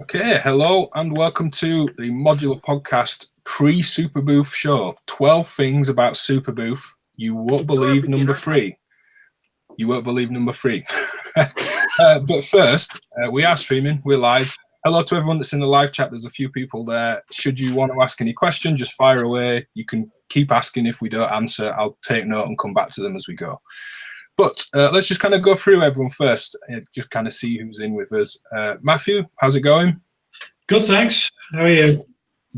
Okay, hello and welcome to the Modular Podcast pre-Superbooth show. 12 things about Superbooth you won't believe number 3. You won't believe number 3. But first, we are streaming, we're live. Hello to everyone that's in the live chat. There's a few people there. Should you want to ask any questions, just fire away. You can keep asking. If we don't answer, I'll take note and come back to them as we go. But let's just kind of go through everyone first, just kind of see who's in with us. Matthew, how's it going? Good, thanks. How are you?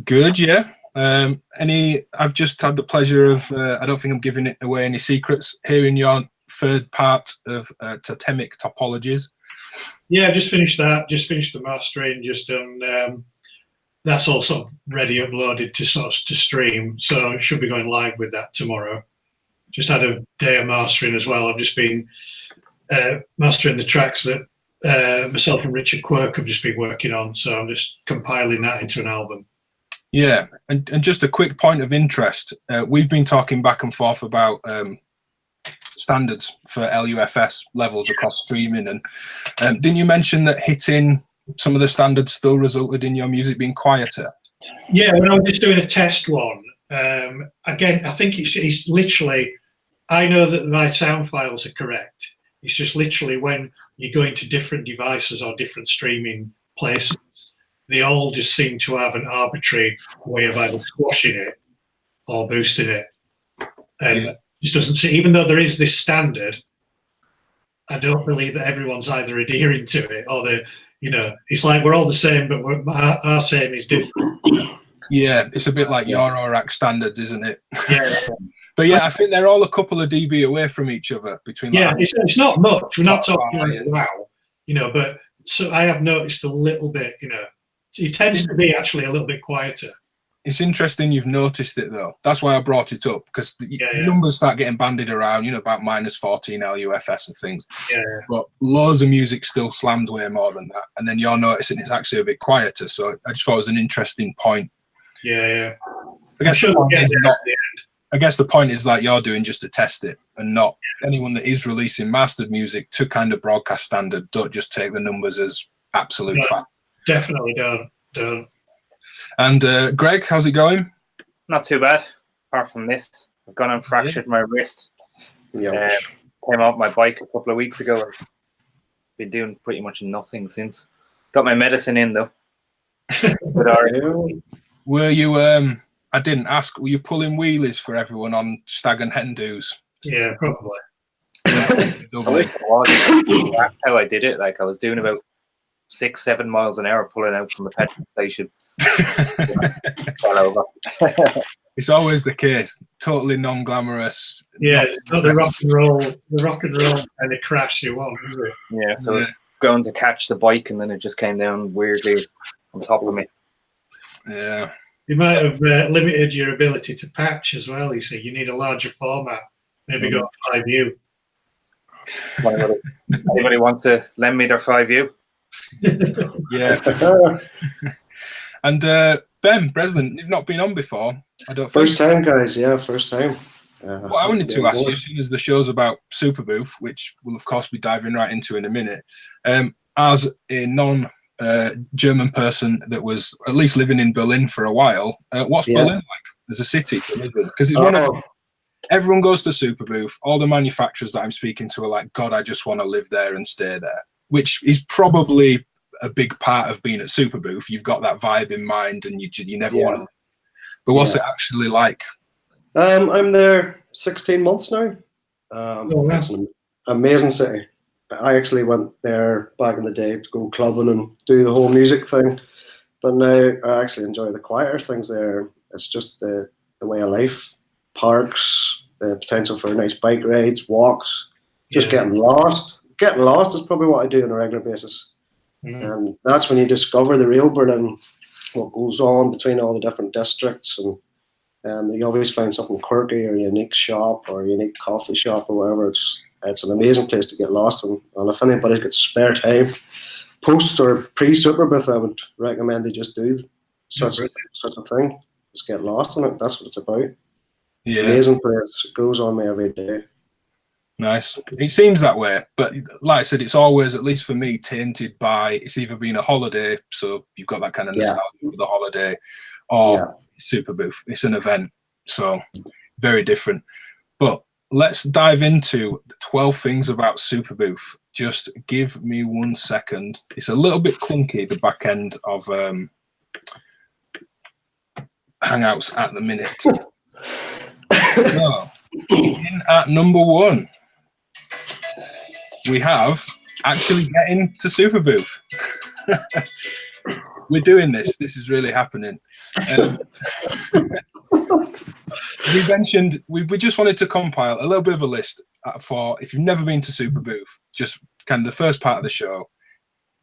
Good, yeah. I've just had the pleasure of, I don't think I'm giving away any secrets, hearing your third part of Totemic Topologies. Yeah, I've just finished that. Just finished the mastering. Just done. That's all sort of ready, uploaded to stream. So I should be going live with that tomorrow. Just had a day of mastering as well. I've just been mastering the tracks that myself and Richard Quirk have just been working on. So I'm just compiling that into an album. Yeah, and just a quick point of interest. We've been talking back and forth about standards for LUFS levels across streaming. And didn't you mention that hitting some of the standards still resulted in your music being quieter? Yeah, when I was just doing a test one, again, I think it's literally, I know that my sound files are correct. It's just literally when you go into different devices or different streaming places, they all just seem to have an arbitrary way of either squashing it or boosting it. And it just doesn't see, even though there is this standard, I don't believe that everyone's either adhering to it or it's like we're all the same, but our same is different. Yeah, it's a bit like your ORAC standards, isn't it? Yeah. But yeah, I think they're all a couple of dB away from each other. It's not much. We're not talking like wow, but so I have noticed a little bit, it tends to be actually a little bit quieter. It's interesting you've noticed it though. That's why I brought it up, because the numbers start getting bandied around, about -14 LUFS and things. Yeah. But loads of music still slammed way more than that. And then you're noticing it's actually a bit quieter. So I just thought it was an interesting point. Yeah. I guess the point is like you're doing just to test it, and not anyone that is releasing mastered music to kind of broadcast standard. Don't just take the numbers as absolute fact. Definitely don't. And Greg, how's it going? Not too bad, apart from this. I've gone and fractured my wrist. Yeah. Came off my bike a couple of weeks ago and been doing pretty much nothing since. Got my medicine in though. Were you, I didn't ask, were you pulling wheelies for everyone on stag and hen do's? Yeah, probably. That's how I did it. Like I was doing about 6-7 miles an hour pulling out from the petrol station. Fell over. It's always the case. Totally non-glamorous. Yeah, it's not the rock and roll kind of crash you want, is it? Yeah, so I was going to catch the bike and then it just came down weirdly on top of me. Yeah. You might have limited your ability to patch as well. You see, you need a larger format. Maybe go 5U. Anybody wants to lend me their 5U? Yeah. And Ben Breslin, you've not been on before. I don't. First time, guys. Yeah, first time. Well, I wanted to ask you, as soon as the show's about Superbooth, which we'll of course be diving right into in a minute, as a non-German person that was at least living in Berlin for a while, what's Berlin like as a city to live in? Because it's everyone goes to Superbooth. All the manufacturers that I'm speaking to are like, God, I just want to live there and stay there, which is probably a big part of being at Superbooth. You've got that vibe in mind, and you never want to. But what's it actually like? I'm there 16 months now. It's an amazing city. I actually went there back in the day to go clubbing and do the whole music thing. But now I actually enjoy the quieter things there. It's just the way of life. Parks, the potential for nice bike rides, walks, just getting lost. Getting lost is probably what I do on a regular basis. And that's when you discover the real Berlin, what goes on between all the different districts, and you always find something quirky or a unique shop or a unique coffee shop or whatever. It's an amazing place to get lost in. And if anybody's got spare time, post or pre-Superbooth, I would recommend they just do such a thing. Just get lost in it. That's what it's about. Yeah. Amazing place. It grows on me every day. Nice. It seems that way, but like I said, it's always, at least for me, tainted by it's either been a holiday, so you've got that kind of nostalgia for the holiday, or Superbooth. It's an event, so very different. But let's dive into the 12 things about Superbooth. Just give me 1 second. It's a little bit clunky, the back end of Hangouts at the minute. So, in at number 1, we have actually getting to Superbooth. We're doing this. This is really happening. We mentioned we just wanted to compile a little bit of a list for if you've never been to Superbooth, just kind of the first part of the show,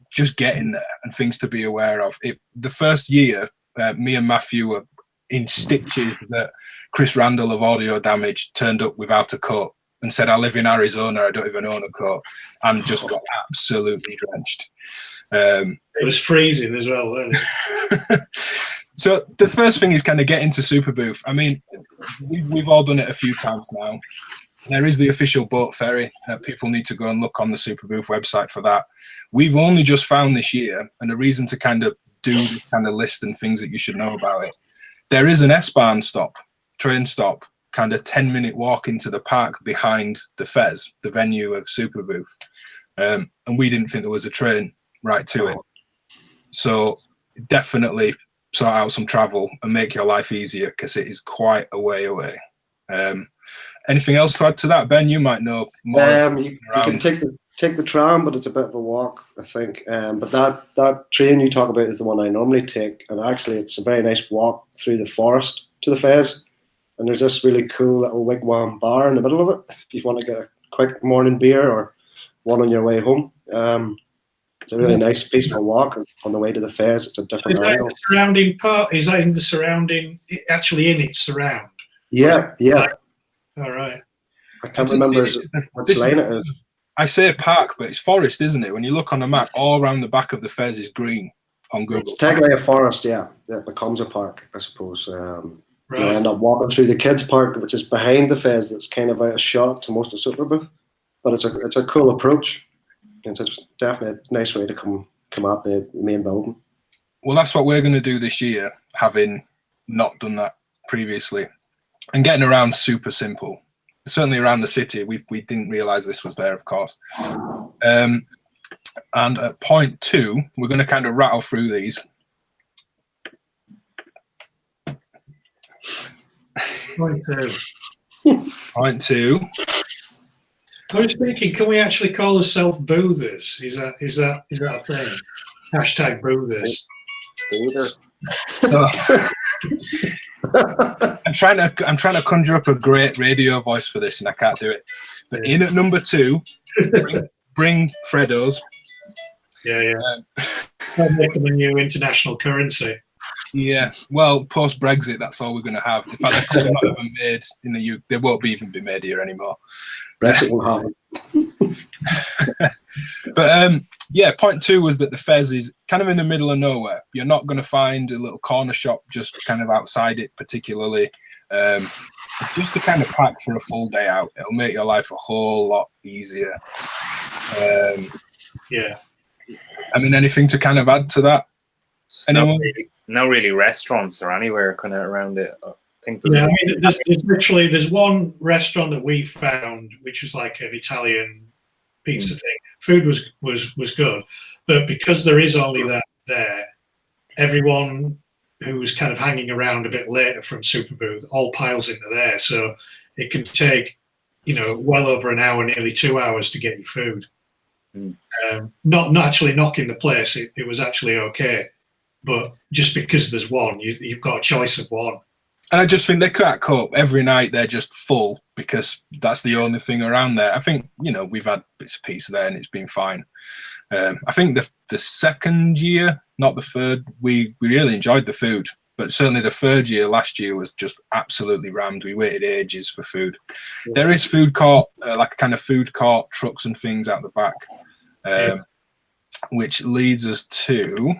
just getting there and things to be aware of. The first year, me and Matthew were in stitches that Chris Randall of Audio Damage turned up without a coat and said, I live in Arizona, I don't even own a coat, and just got absolutely drenched. It was freezing as well, wasn't it? So the first thing is kind of get into Superbooth. I mean, we've all done it a few times now. There is the official boat ferry. People need to go and look on the Superbooth website for that. We've only just found this year, and a reason to kind of do this kind of list and things that you should know about it. There is an S-Bahn stop, train stop, kind of 10-minute walk into the park behind the Fez, the venue of Superbooth. And we didn't think there was a train right to it. So definitely sort out some travel and make your life easier, because it is quite a way away. Anything else to add to that, Ben? You might know more. You can take the tram, but it's a bit of a walk, I think. But that train you talk about is the one I normally take, and actually it's a very nice walk through the forest to the Fez. And there's this really cool little wigwam bar in the middle of it, if you want to get a quick morning beer or one on your way home. It's a really nice, peaceful walk on the way to the Fez. It's a different angle. Is that the surrounding part? Is that in the surrounding, actually in its surround? Yeah. All right. I can't remember which lane it is. I say park, but it's forest, isn't it? When you look on the map, all around the back of the Fez is green on Google. It's technically a forest, yeah. That becomes a park, I suppose. Right. You end up walking through the kids' park, which is behind the Fez. That's kind of out of shot to most of Superbooth, but it's a cool approach. It's definitely a nice way to come out the main building. Well, that's what we're going to do this year, having not done that previously, and getting around super simple. Certainly around the city, we didn't realise this was there, of course. And at point 2, we're going to kind of rattle through these. Point 2. I was thinking, can we actually call ourselves boothers? Is that a thing? Hashtag boothers. I'm trying to conjure up a great radio voice for this, and I can't do it. But in at number 2, bring Freddos. Yeah. Make them a new international currency. Yeah, well, post Brexit, that's all we're going to have. In fact, they're not even made in the UK. They won't even be made here anymore. Brexit won't happen. But yeah, point 2 was that the Fez is kind of in the middle of nowhere. You're not going to find a little corner shop just kind of outside it, particularly. Just to kind of pack for a full day out, it'll make your life a whole lot easier. Yeah. I mean, anything to kind of add to that? Anyone? No really restaurants or anywhere kind of around it. I think there's one restaurant that we found, which was like an Italian pizza thing. Food was good, but because there is only that there, everyone who's kind of hanging around a bit later from Superbooth all piles into there, so it can take well over an hour, nearly 2 hours to get your food. Not actually knocking the place, it was actually okay. But just because there's one, you've got a choice of one. And I just think they can't cope. Every night they're just full because that's the only thing around there. I think, we've had bits of pizza there and it's been fine. I think the second year, not the third, we really enjoyed the food. But certainly the third year, last year, was just absolutely rammed. We waited ages for food. Yeah. There is food court, like a kind of food court, trucks and things out the back, which leads us to...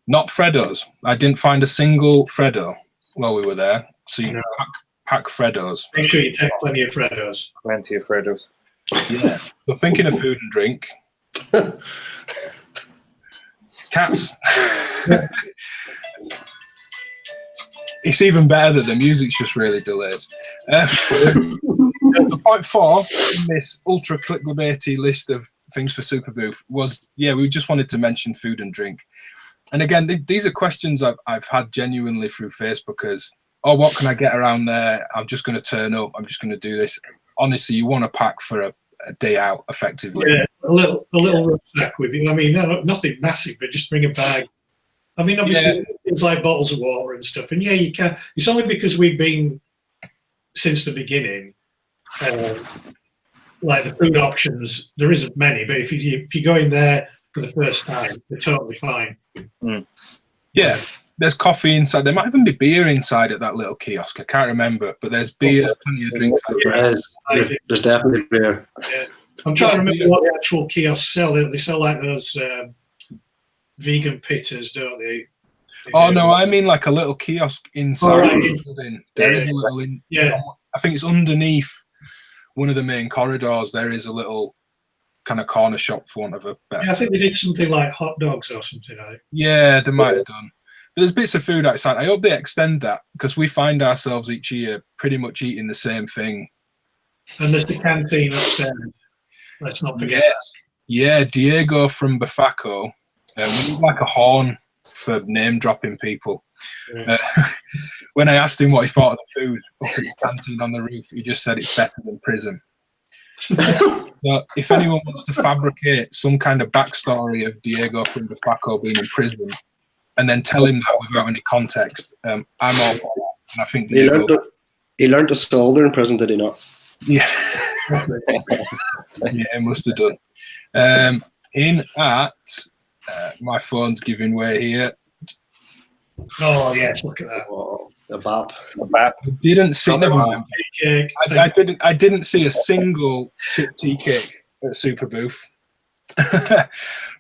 Not Freddos. I didn't find a single Freddo while we were there. So you pack Freddos. Make sure you take plenty of Freddos. Plenty of Freddos. Yeah. So thinking of food and drink. Cats. It's even better that the music's just really delayed. Point 4 in this ultra clickbaity list of things for Superbooth was, we just wanted to mention food and drink. And again, these are questions I've had genuinely through Facebook as, what can I get around there? I'm just going to turn up. I'm just going to do this. Honestly, you want to pack for a day out, effectively. Yeah, a little rucksack with you. I mean, nothing massive, but just bring a bag. I mean, obviously, things like bottles of water and stuff. And you can. It's only because we've been, since the beginning, like the food options, there isn't many. But if you go in there for the first time, they're totally fine. Mm. Yeah, there's coffee inside. There might even be beer inside at that little kiosk. I can't remember, but there's beer, plenty of drinks. There's definitely beer. Yeah. I'm trying to remember what the actual kiosks sell. They sell like those vegan pitters, don't they? No, I mean like a little kiosk inside the building. There is a little I think it's underneath one of the main corridors. There is a little kind of corner shop, for want of a better. Yeah, I think they did something like hot dogs or something like that. Yeah, they might have done. But there's bits of food outside. I hope they extend that, because we find ourselves each year pretty much eating the same thing. And there's the canteen upstairs. Let's not forget. Yes. Yeah, Diego from Bafaco. We need like a horn for name dropping people. Yeah. When I asked him what he thought of the food up in the canteen on the roof, he just said it's better than prison. But if anyone wants to fabricate some kind of backstory of Diego from Bafaco being in prison and then tell him that without any context, I'm all for that. And I think he learned to solder in prison, did he not? Yeah. Yeah, he must have done. In at my phone's giving way here. Oh yes, look at that. Oh, the bap. I didn't see. Never mind. Cake. I didn't see a single chip tea cake at Superbooth.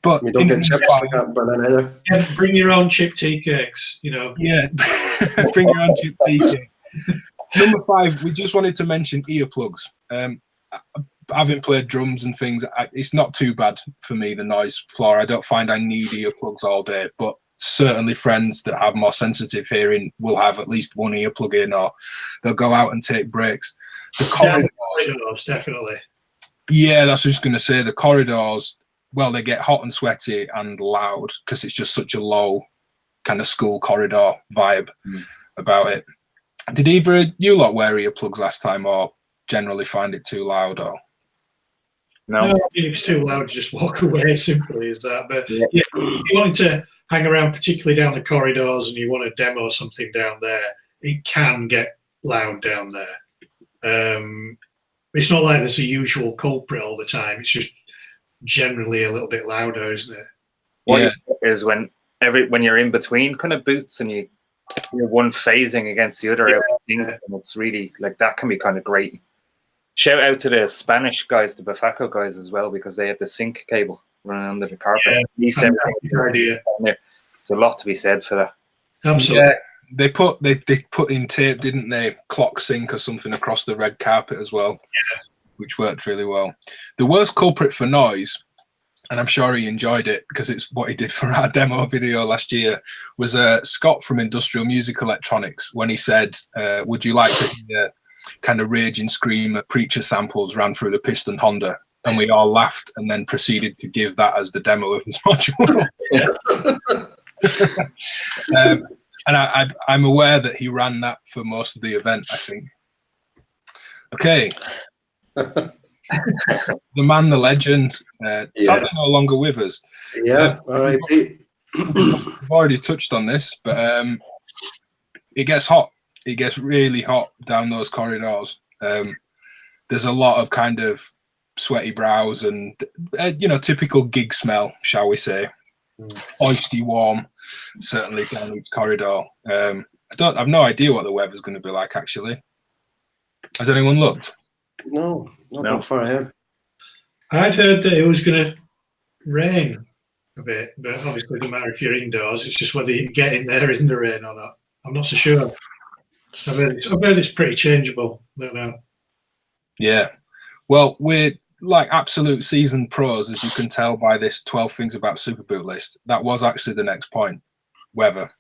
But you don't get chips like that in Berlin either. Yeah, bring your own chip tea cakes. Yeah, bring your own chip tea cake. Number 5, we just wanted to mention earplugs. Having played drums and things, it's not too bad for me, the noise floor. I don't find I need earplugs all day, but certainly friends that have more sensitive hearing will have at least one earplug in, or they'll go out and take breaks. The corridors, definitely. Yeah, that's what I was going to say. The corridors, well, they get hot and sweaty and loud because it's just such a low kind of school corridor vibe about it. Did either of you lot wear earplugs last time, or generally find it too loud? Or no, if it's too loud, just walk away. Simply as that. But yeah, if you wanted to hang around, particularly down the corridors, and you want to demo something down there, it can get loud down there. It's not like there's a usual culprit all the time. It's just generally a little bit louder, isn't it? What is when you're in between kind of booths and you're one phasing against the other, and it's really like that can be kind of great. Shout out to the Spanish guys, the Bafaco guys as well, because they had the sync cable running under the carpet. Yeah, idea. There's a lot to be said for that. Absolutely. Yeah, they put in tape, didn't they? Clock sync or something across the red carpet as well, which worked really well. The worst culprit for noise, and I'm sure he enjoyed it because it's what he did for our demo video last year, was Scott from Industrial Music Electronics, when he said, would you like to hear kind of raging scream at Preacher samples ran through the Piston Honda? And we all laughed and then proceeded to give that as the demo of his module. And I'm aware that he ran that for most of the event, I think. Okay. The man, the legend, sadly no longer with us. Yeah, all right. We've already touched on this, but it gets hot. It gets really hot down those corridors. There's a lot of kind of sweaty brows and, typical gig smell, shall we say. Oisty warm, certainly down each corridor. I've no idea what the weather's going to be like, actually. Has anyone looked? No, not far ahead. I'd heard that it was going to rain a bit, but obviously it doesn't matter if you're indoors. It's just whether you get in there in the rain or not. I'm not so sure. I've heard it's pretty changeable. I don't know. Yeah. Well, we're like absolute seasoned pros, as you can tell by this 12 things about Superbooth list. That was actually the next point. Weather.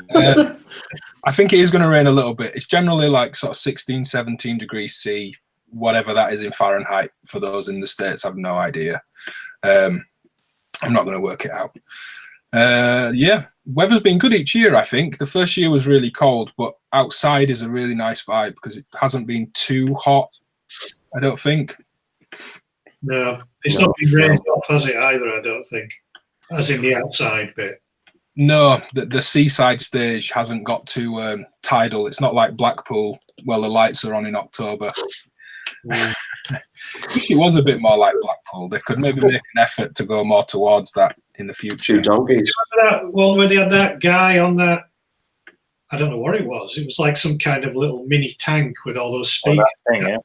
I think it is going to rain a little bit. It's generally like sort of 16, 17 degrees C, whatever that is in Fahrenheit. For those in the States, I have no idea. I'm not going to work it out. Yeah, weather's been good each year, I think. The first year was really cold, but outside is a really nice vibe because it hasn't been too hot, I don't think. No, it's not been rained off, has it, either, I don't think, as in the outside bit. No, the seaside stage hasn't got too tidal. It's not like Blackpool. Well, the lights are on in October. I wish it was a bit more like Blackpool. They could maybe make an effort to go more towards that in the future. Two donkeys. Remember that one where they had that guy on that? I don't know what it was. It was like some kind of little mini tank with all those speakers. Oh, that thing,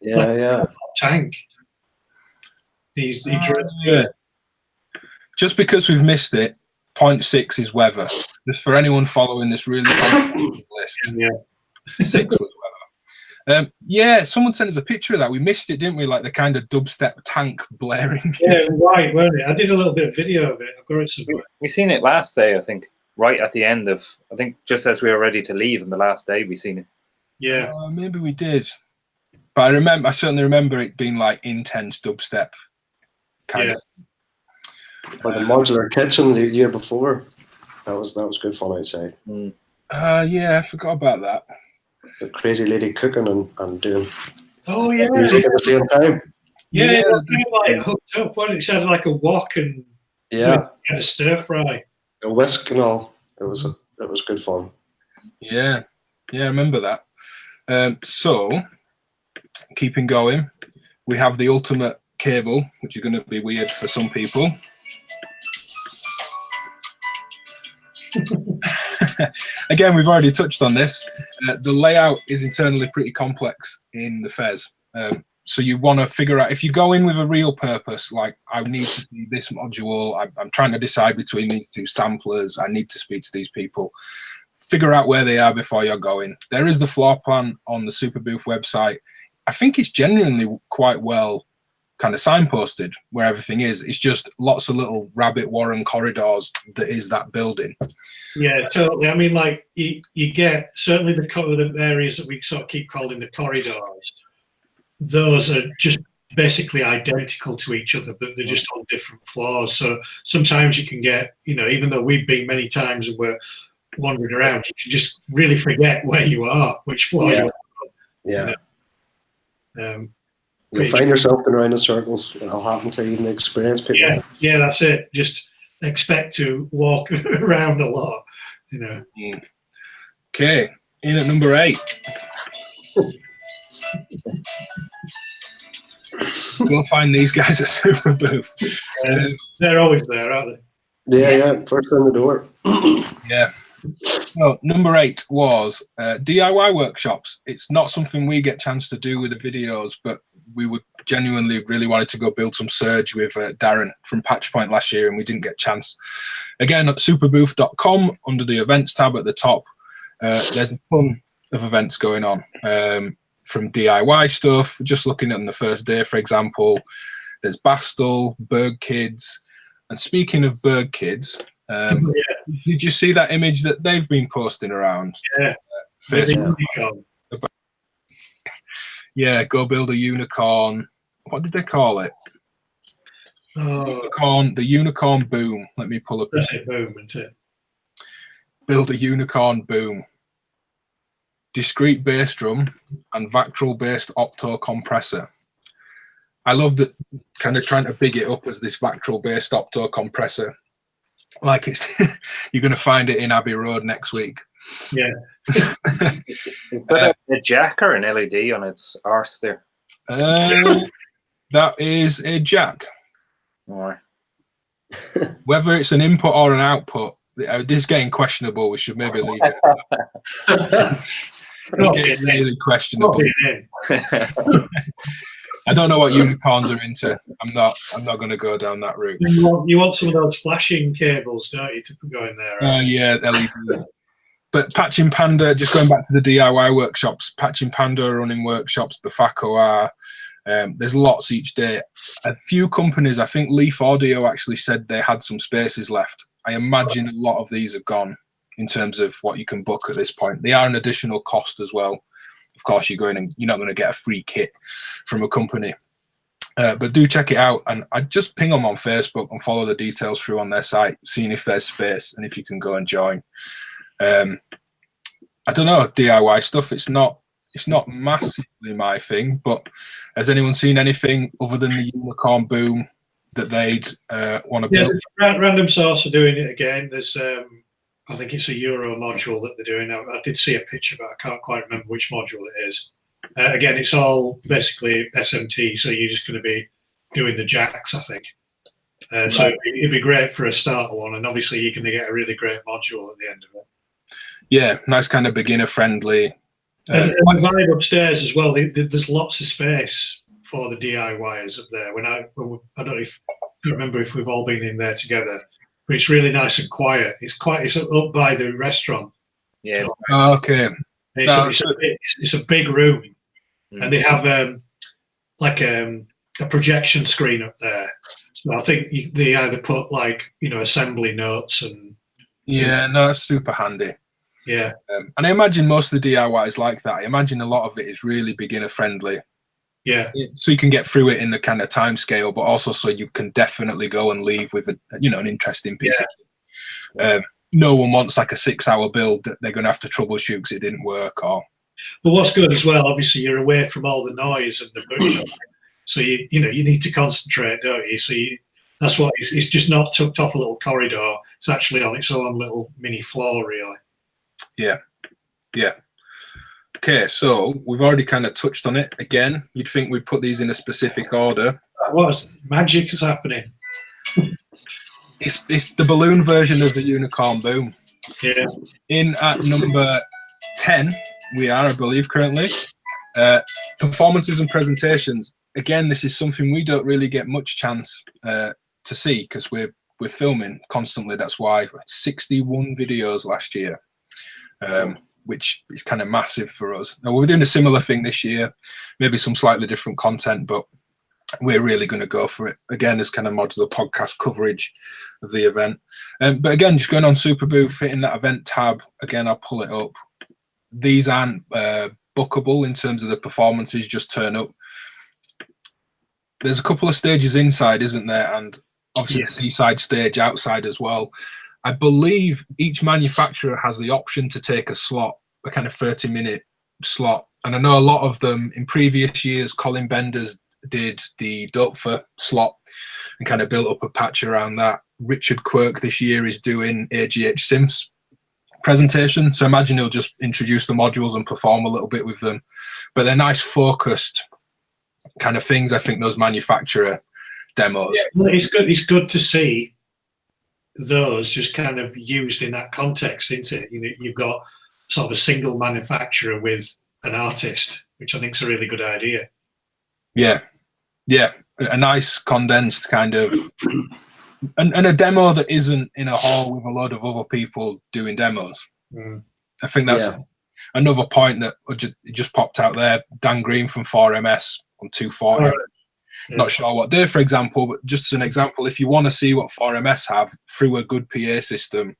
yeah. Yeah. Tank. He Yeah. Just because we've missed it, point 6 is weather. Just for anyone following this really complicated list. Yeah. 6 was weather. Yeah, someone sent us a picture of that. We missed it, didn't we? Like the kind of dubstep tank blaring. Yeah, it was right, weren't it? I did a little bit of video of it. I've got it somewhere. We seen it last day, I think, right at the end of, I think just as we were ready to leave on the last day, we seen it. Yeah. Maybe we did. But I certainly remember it being like intense dubstep kind of. Or the modular kitchen the year before. That was good fun, I'd say. Yeah, I forgot about that. The crazy lady cooking and doing Yeah, music at the same time. it was kind of like hooked up. What it sounded like a wok and kind of stir fry. A whisk and all. It was good fun. Yeah, I remember that. So, keeping going, we have the ultimate cable, which is going to be weird for some people. Again, we've already touched on this. The layout is internally pretty complex in the Fez. So you want to figure out, if you go in with a real purpose, like I need to see this module, I'm trying to decide between these two samplers, I need to speak to these people, figure out where they are before you're going. There is the floor plan on the Superbooth website. I think it's genuinely quite well kind of signposted where everything is. It's just lots of little rabbit warren corridors that is that building. Yeah, totally. I mean, like you get certainly the areas that we sort of keep calling the corridors. Those are just basically identical to each other, but they're just on different floors. So sometimes you can get, even though we've been many times and we're wandering around, you can just really forget where you are, which floor you are. Yeah. You'll find yourself going around in circles. It'll happen to you in the experience people. Yeah, that's it. Just expect to walk around a lot, Okay, in at number 8. Go find these guys at Superbooth. They're always there, aren't they? Yeah, first in the door. Yeah. So number 8 was DIY workshops. It's not something we get a chance to do with the videos, but we would genuinely really wanted to go build some Surge with Darren from Patchpoint last year, and we didn't get a chance. Again, at superbooth.com, under the events tab at the top, there's a ton of events going on, from DIY stuff, just looking at them the first day, for example. There's Bastel, Berg Kids, and speaking of Berg Kids, did you see that image that they've been posting around? Yeah. Facebook? Yeah, go build a unicorn. What did they call it? The unicorn boom. Let me pull up. That's it, boom, isn't it? Build a unicorn boom. Discrete bass drum and Vactral-based opto compressor. I love that, kind of trying to big it up as this Vactral-based opto compressor. Like it's, you're going to find it in Abbey Road next week. Yeah. A jack or an LED on its arse there? That is a jack. Or whether it's an input or an output, this is getting questionable. We should maybe leave it. It's getting really questionable. I don't know what unicorns are into. I'm not going to go down that route. You want some of those flashing cables, don't you, to go in there? Yeah, LEDs. But Patching Panda, just going back to the DIY workshops, Patching Panda are running workshops, Bafako are. There's lots each day. A few companies, I think Leaf Audio actually said they had some spaces left. I imagine a lot of these are gone in terms of what you can book at this point. They are an additional cost as well. Of course, you're not going to get a free kit from a company. But do check it out, and I just ping them on Facebook and follow the details through on their site, seeing if there's space and if you can go and join. I don't know, DIY stuff. It's not massively my thing, but has anyone seen anything other than the unicorn boom that they'd want to build? Random Source are doing it again. There's I think it's a Euro module that they're doing. I did see a picture, but I can't quite remember which module it is. Again, it's all basically SMT, so you're just going to be doing the jacks, I think. So it'd be great for a starter one, and obviously you're going to get a really great module at the end of it. Yeah, nice kind of beginner-friendly. And the vibe upstairs as well, there's lots of space for the DIYers up there. I don't remember if we've all been in there together, but it's really nice and quiet. It's up by the restaurant. Yeah. Okay. It's a big room, and they have a projection screen up there. So I think they either put assembly notes and. Yeah, no, that's super handy. Yeah. And I imagine most of the DIY is like that. I imagine a lot of it is really beginner friendly. Yeah. So you can get through it in the kind of time scale, but also so you can definitely go and leave with an interesting piece of kit. No one wants like a 6-hour build that they're going to have to troubleshoot because it didn't work. But what's good as well, obviously you're away from all the noise and the boom. So you need to concentrate, don't you? So that's what it's just not tucked off a little corridor. It's actually on its own little mini floor, really. Yeah. Okay, so we've already kind of touched on it. Again, you'd think we'd put these in a specific order. Magic is happening. It's the balloon version of the unicorn boom. Yeah. In at number 10, we are, I believe, currently. Performances and presentations. Again, this is something we don't really get much chance to see because we're filming constantly. That's why 61 videos last year. Which is kind of massive for us. Now, we're doing a similar thing this year, maybe some slightly different content, but we're really going to go for it. Again, as kind of Modular Podcast coverage of the event. But again, just going on Superbooth, hitting that event tab, again, I'll pull it up. These aren't bookable in terms of the performances, just turn up. There's a couple of stages inside, isn't there? And obviously the seaside stage outside as well. I believe each manufacturer has the option to take a slot, a kind of 30-minute slot. And I know a lot of them in previous years, Colin Benders did the Dopefer slot and kind of built up a patch around that. Richard Quirk this year is doing AGH Sim's presentation. So I imagine he'll just introduce the modules and perform a little bit with them. But they're nice focused kind of things, I think, those manufacturer demos. Yeah, it's good to see those just kind of used in that context, isn't it? You've got sort of a single manufacturer with an artist, which I think is a really good idea. Yeah, a nice condensed kind of, and a demo that isn't in a hall with a load of other people doing demos. I think that's another point that just popped out there. Dan Green from 4MS on 240. Right. Not sure what day, for example, but just as an example, if you want to see what 4MS have through a good PA system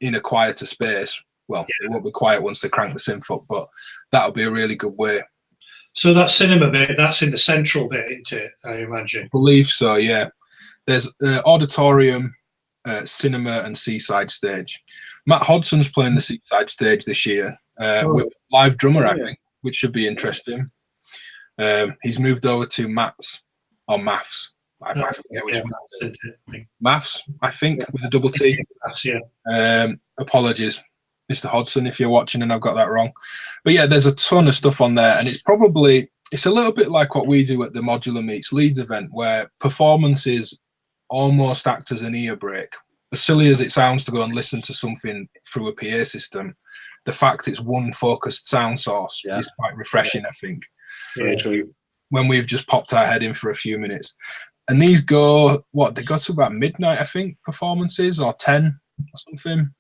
in a quieter space, well, it won't be quiet once they crank the synth up, but that'll be a really good way. So that cinema bit, that's in the central bit, isn't it, I imagine? I believe so, yeah. There's auditorium, cinema, and seaside stage. Matt Hodson's playing the seaside stage this year with live drummer, I think, which should be interesting. He's moved over to Maths. Or Maths. I forget which Maths, I think, with a double T. Apologies, Mr. Hodson, if you're watching and I've got that wrong. But yeah, there's a ton of stuff on there, and it's a little bit like what we do at the Modular Meets Leeds event, where performances almost act as an ear break. As silly as it sounds to go and listen to something through a PA system, the fact it's one focused sound source is quite refreshing, I think. Very true. When we've just popped our head in for a few minutes. And these go, they go to about midnight, I think, performances, or 10 or something.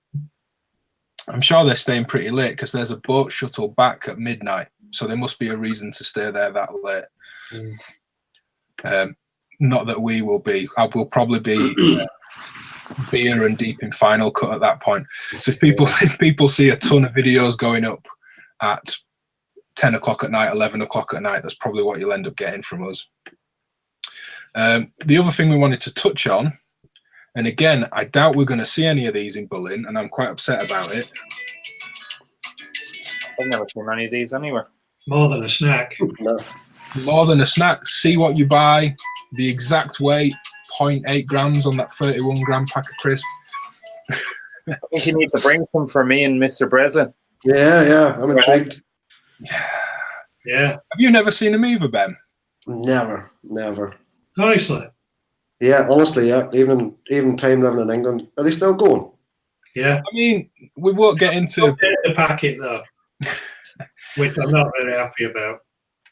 I'm sure they're staying pretty late because there's a boat shuttle back at midnight, so there must be a reason to stay there that late. Not that we will be. I will probably be beer and deep in Final Cut at that point. So if people see a ton of videos going up at 10 o'clock at night, 11 o'clock at night, that's probably what you'll end up getting from us. The other thing we wanted to touch on, and again, I doubt we're going to see any of these in Berlin, and I'm quite upset about it. I've never seen any of these anywhere. More than a snack. No. More than a snack. See what you buy, the exact weight, 0.8 grams on that 31 gram pack of crisps. I think you need to bring some for me and Mr. Breslin. Yeah, I'm intrigued. Yeah. Have you never seen them either, Ben? Never. Honestly. Yeah, honestly, yeah. Even time living in England, are they still going? Yeah. I mean, we won't get into the packet though, which I'm not very happy about.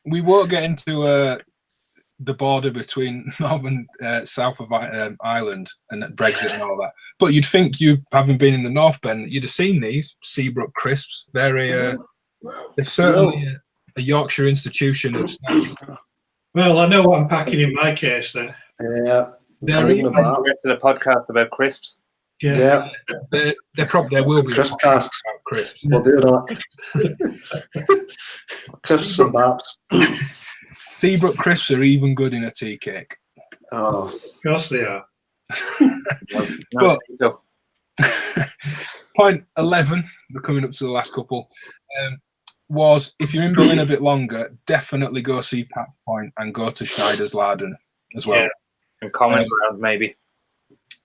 We won't get into the border between North and South of Ireland and Brexit and all that. But you'd think, you having been in the North, Ben, you'd have seen these Seabrook crisps. They're certainly a Yorkshire institution of snack. Well, I know what I'm packing in my case then. Yeah. They're even The rest of the podcast about crisps. Yeah. There will be Crisp cast. about crisps. We'll do that. Crisps and baps. Seabrook crisps are even good in a tea cake. Oh. Of course they are. But point 11, we're coming up to the last couple, was if you're in Berlin a bit longer, definitely go see Patch Point and go to Schneider's Laden as well. Yeah. And Common Ground, maybe.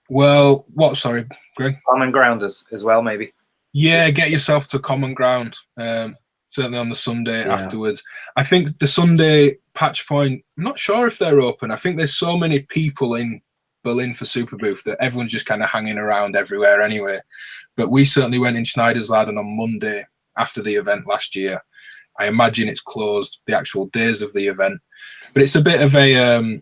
Well, what? Sorry, Greg? Common Ground as well, maybe. Yeah, get yourself to Common Ground. Certainly on the Sunday afterwards. I think the Sunday Patch Point, I'm not sure if they're open. I think there's so many people in Berlin for Superbooth that everyone's just kind of hanging around everywhere anyway. But we certainly went in Schneider's Laden on Monday after the event last year. I imagine it's closed the actual days of the event. But it's a bit of a...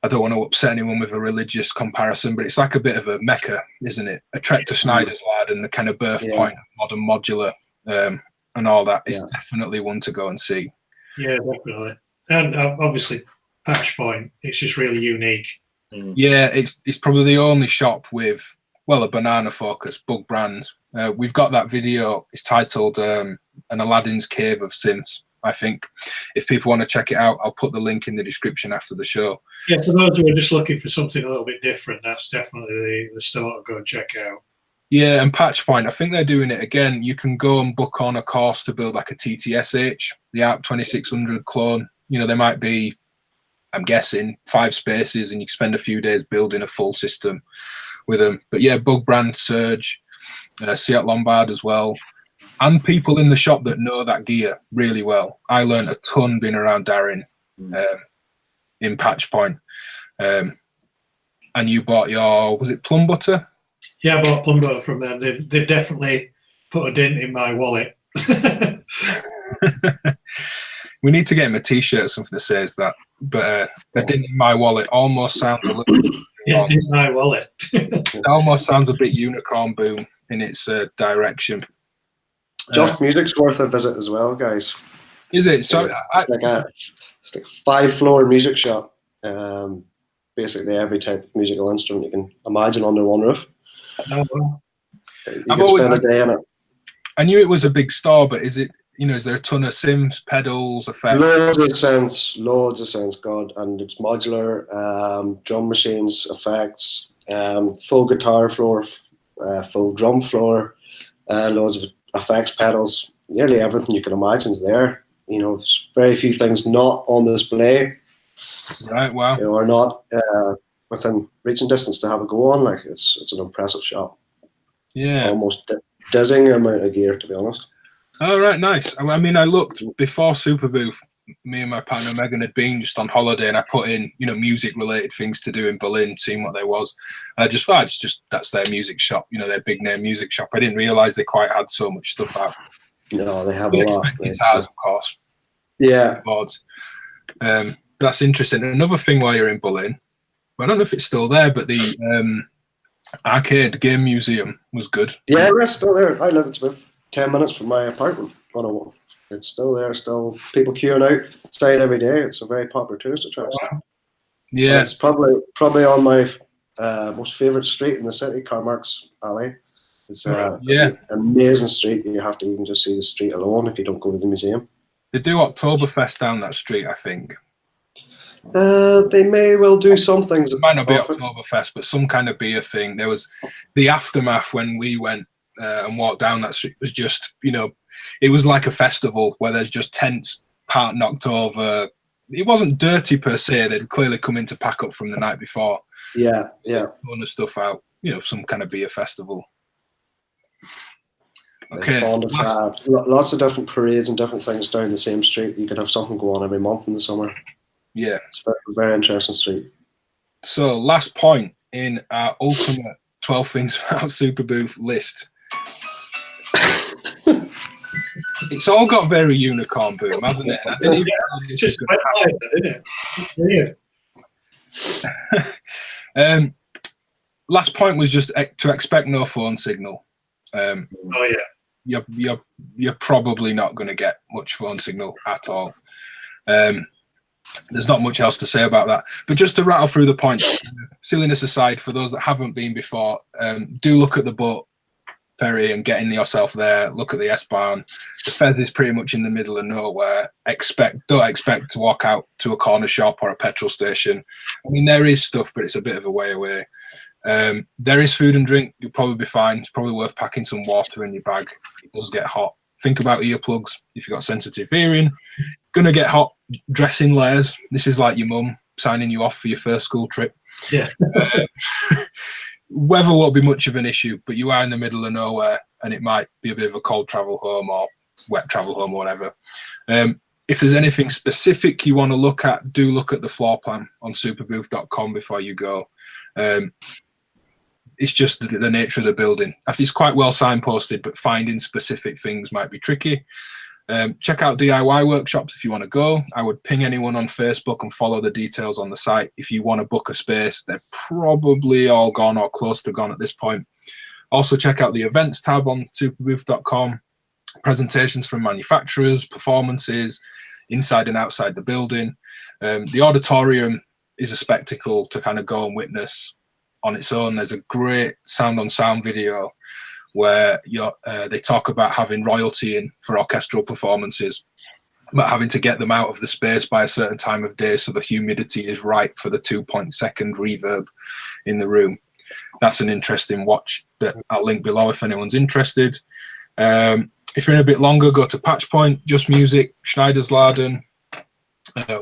I don't want to upset anyone with a religious comparison, but it's like a bit of a mecca, isn't it? A trek to Schneider's Laden, the kind of birthpoint of modern modular and all that. It's definitely one to go and see. Yeah, definitely. And obviously, Patch Point, it's just really unique. Yeah, it's probably the only shop with, well, a banana focus, bug brand. We've got that video. It's titled An Aladdin's Cave of Sims. I think if people want to check it out, I'll put the link in the description after the show. Yeah, for those who are just looking for something a little bit different, that's definitely the store to go and check out. Yeah, and Patch Point, I think they're doing it again. You can go and book on a course to build like a TTSH, the ARP 2600 clone. You know, there might be, I'm guessing, 5 spaces, and you spend a few days building a full system with them. But yeah, Bug Brand, Surge, Seat Lombard as well. And people in the shop that know that gear really well. I learned a ton being around Darren in Patch Point. And you bought your, was it plum butter? Yeah, I bought plum butter from them. They've definitely put a dent in my wallet. We need to get him a T-shirt or something that says that. But a dent in my wallet almost sounds a little bit... Yeah, it's my wallet. It almost sounds a bit unicorn boom in its direction. Just Music's worth a visit as well, guys. Is it? So it's like a 5-floor music shop. Basically, every type of musical instrument you can imagine under one roof. You can spend a day in it. I knew it was a big store, but is it? You know, is there a ton of Sims, pedals, effects? Loads of sounds, God, and it's modular. Drum machines, effects, full guitar floor, full drum floor, loads of effects, pedals, nearly everything you can imagine is there. You know, there's very few things not on display. Right, wow. You know, or not within reaching distance to have a go on. Like it's an impressive shop. Yeah. Almost dizzying amount of gear, to be honest. Oh, right, nice. I mean, I looked before Superbooth. Me and my partner Megan had been just on holiday, and I put in, you know, music-related things to do in Berlin, seeing what there was. And I just thought it's just that's their music shop, you know, their big name music shop. I didn't realise they quite had so much stuff out. No, they have a lot. Guitars, of course. Yeah. Boards. That's interesting. Another thing while you're in Berlin, I don't know if it's still there, but the Arcade Game Museum was good. Yeah, it's still there. I live, it's about 10 minutes from my apartment. It's still there, still people queuing outside every day. It's a very popular tourist attraction. Yeah. And it's probably on my most favourite street in the city, Karl Marx Alley. It's an amazing street. You have to even just see the street alone if you don't go to the museum. They do Oktoberfest down that street, I think. They may well do some things. It might not be Oktoberfest, but some kind of beer thing. There was the aftermath when we went and walked down that street. Was just, it was like a festival where there's just tents part knocked over. It wasn't dirty per se. They'd clearly come in to pack up from the night before. Yeah. Pulling the stuff out. Some kind of beer festival. Okay. Lots of different parades and different things down the same street. You could have something go on every month in the summer. Yeah. It's a very, very interesting street. So, last point in our ultimate 12 things about Superbooth list. It's all got very unicorn boom, hasn't it? I didn't even it's just quite hard, isn't it? Weird. Last point was just to expect no phone signal. You're probably not going to get much phone signal at all. There's not much else to say about that. But just to rattle through the points, silliness aside, for those that haven't been before, do look at the boat ferry and getting yourself there. Look at the S-Bahn. The Fez is pretty much in the middle of nowhere. Don't expect to walk out to a corner shop or a petrol station. I mean, there is stuff, but it's a bit of a way away. There is food and drink. You'll probably be fine. It's probably worth packing some water in your bag. It does get hot. Think about earplugs if you've got sensitive hearing. Gonna get hot. Dress in layers. This is like your mum signing you off for your first school trip. Yeah. Weather won't be much of an issue, but you are in the middle of nowhere and it might be a bit of a cold travel home or wet travel home or whatever. If there's anything specific you want to look at, do look at the floor plan on superbooth.com before you go. It's just the nature of the building. I think it's quite well signposted, but finding specific things might be tricky. Check out DIY workshops if you want to go. I would ping anyone on Facebook and follow the details on the site. If you want to book a space, they're probably all gone or close to gone at this point. Also check out the events tab on superbooth.com. Presentations from manufacturers, performances, inside and outside the building. The auditorium is a spectacle to kind of go and witness on its own. There's a great sound on sound video where they talk about having royalty in for orchestral performances, but having to get them out of the space by a certain time of day so the humidity is right for the 2-point-second reverb in the room. That's an interesting watch that I'll link below if anyone's interested. If you're in a bit longer, go to Patch Point, Just Music, Schneidersladen,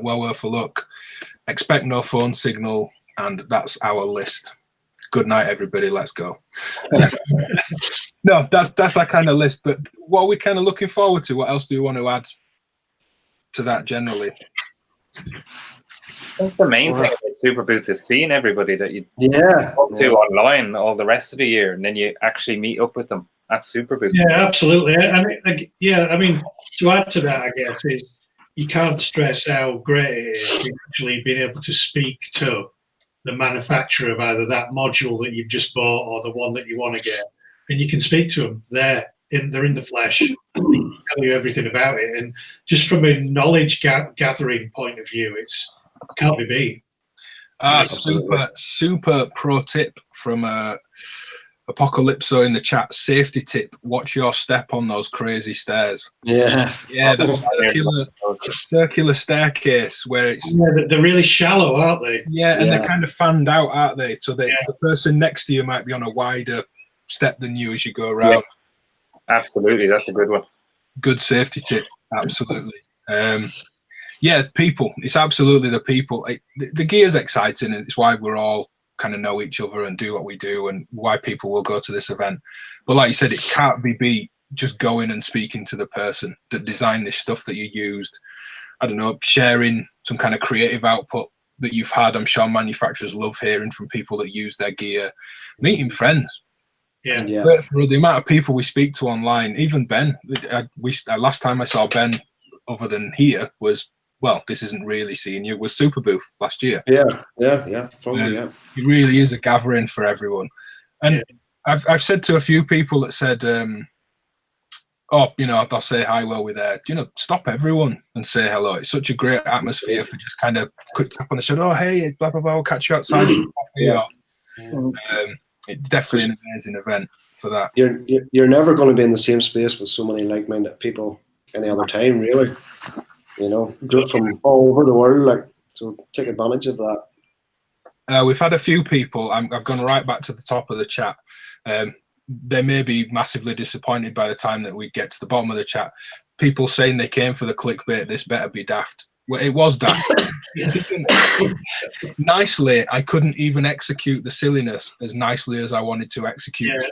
well worth a look. Expect no phone signal, and that's our list. Good night, everybody. Let's go. No, that's our kind of list. But what are we kind of looking forward to? What else do you want to add to that generally? That's the main thing about Superbooth is seeing everybody that you talk to online all the rest of the year, and then you actually meet up with them at Superbooth. Yeah, absolutely. I mean, to add to that, I guess, is you can't stress how great it is actually being able to speak to the manufacturer of either that module that you've just bought or the one that you want to get, and you can speak to them there. They're in the flesh, tell you everything about it, and just from a knowledge gathering point of view, it's can't be beat. Super pro tip from Apocalypso in the chat. Safety tip: watch your step on those crazy stairs. Yeah, the circular staircase where it's they're really shallow, aren't they? Yeah, and they're kind of fanned out, aren't they? So the person next to you might be on a wider step than you as you go around. Yeah. Absolutely, that's a good one. Good safety tip, absolutely. People. It's absolutely the people. The gear's exciting, and it's why we're all kind of know each other and do what we do, and why people will go to this event. But like you said, it can't be beat just going and speaking to the person that designed this stuff that you used. I don't know, sharing some kind of creative output that you've had. I'm sure manufacturers love hearing from people that use their gear. Meeting friends. Yeah. For the amount of people we speak to online, even Ben, last time I saw Ben other than here was, well, this isn't really seeing you, was Superbooth last year. Yeah. Probably, It really is a gathering for everyone. And I've said to a few people that said, I'll say hi while we're there. Stop everyone and say hello. It's such a great atmosphere for just kind of quick tap on the shoulder. Oh, hey, blah, blah, blah. We'll catch you outside. It's definitely an amazing event for that. You're never going to be in the same space with so many like-minded people any other time, really. From all over the world, so take advantage of that. We've had a few people. I've gone right back to the top of the chat. They may be massively disappointed by the time that we get to the bottom of the chat. People saying they came for the clickbait. This better be daft. Well, it was daft. Nicely, I couldn't even execute the silliness as nicely as I wanted to execute.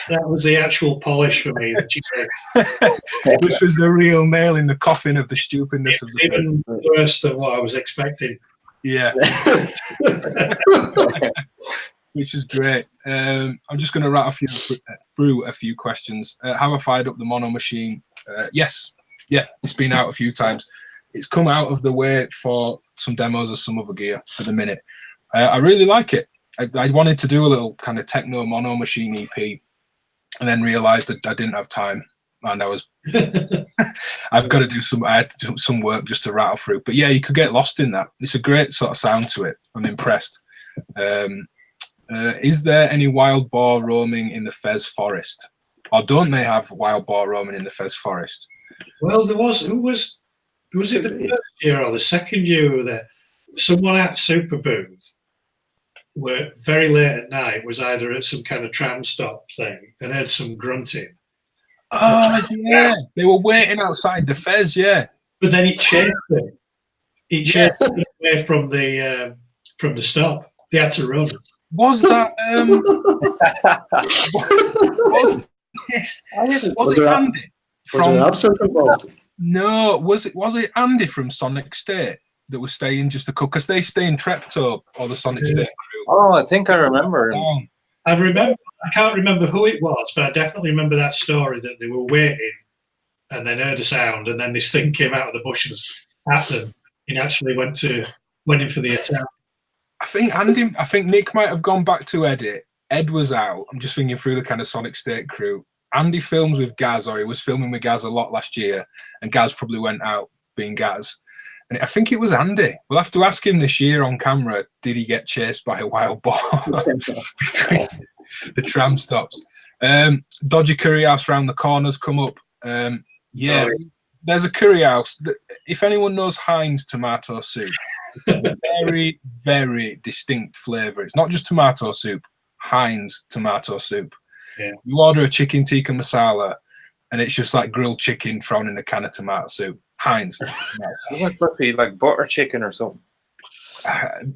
That was the actual polish for me. Which was the real nail in the coffin of the stupidness of the film. Even worse than what I was expecting. Yeah. Which is great. I'm just going to rattle through a few questions. Have I fired up the mono machine? Yes. Yeah, it's been out a few times. It's come out of the way for some demos of some other gear at the minute. I really like it. I wanted to do a little kind of techno mono machine EP, and then realised that I didn't have time, and I was I've got to do some work just to rattle through. But yeah, you could get lost in that. It's a great sort of sound to it. I'm impressed. Is there any wild boar roaming in the Fez forest, or don't they have wild boar roaming in the Fez forest? Well, there was. Was it the first year or the second year we were there? Someone at Superbooth, were very late at night, was either at some kind of tram stop thing and heard some grunting. Oh yeah, they were waiting outside the Fez, yeah. But then it chased them. It chased them away from the stop. They had to run. Was that was it Andy? Was there an absence involved? No, was it Andy from Sonic State that was staying just a couple? Because they stay in Treptow, or the Sonic State crew. Oh, I think I remember him. I can't remember who it was, but I definitely remember that story that they were waiting and then heard a sound, and then this thing came out of the bushes at them and actually went in for the attack. I think Nick might have gone back to edit. Ed was out. I'm just thinking through the kind of Sonic State crew. Andy films with Gaz, or he was filming with Gaz a lot last year, and Gaz probably went out being Gaz. And I think it was Andy. We'll have to ask him this year on camera, did he get chased by a wild boar between the tram stops? Dodgy curry house round the corners come up. There's a curry house. If anyone knows Heinz tomato soup, it's a very, very distinct flavour. It's not just tomato soup, Heinz tomato soup. Yeah. You order a chicken tikka masala, and it's just like grilled chicken thrown in a can of tomato soup. Heinz. It must be like butter chicken or something.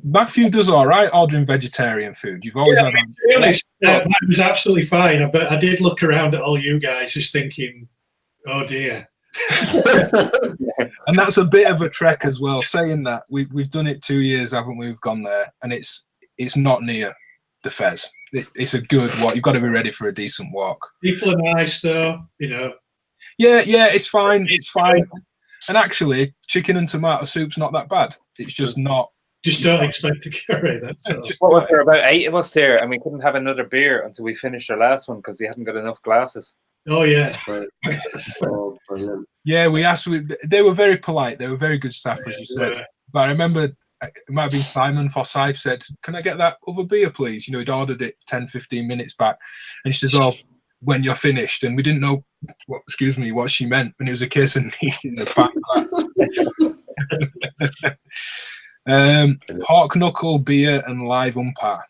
Matthew does all right ordering vegetarian food. You've always had. Mine was absolutely fine, but I did look around at all you guys, just thinking, "Oh dear." And that's a bit of a trek as well. Saying that, we've done it 2 years, haven't we? We've gone there, and it's not near the Fez. It's a good walk. You've got to be ready for a decent walk. People are nice, though. Yeah, it's fine. It's fine. And actually, chicken and tomato soup's not that bad. It's just not. Just don't expect a curry. That's all. What was there? About 8 of us there, and we couldn't have another beer until we finished our last one because we hadn't got enough glasses. Oh yeah. Oh, brilliant. Yeah, we asked. They were very polite. They were very good staff, as you said. But I remember it might have been Simon Forsyth said, "Can I get that other beer, please?" He'd ordered it 10, 15 minutes back, and she says, "Oh, when you're finished." And we didn't know what she meant, and it was a case of needing the back. Pork knuckle, beer, and live umpire.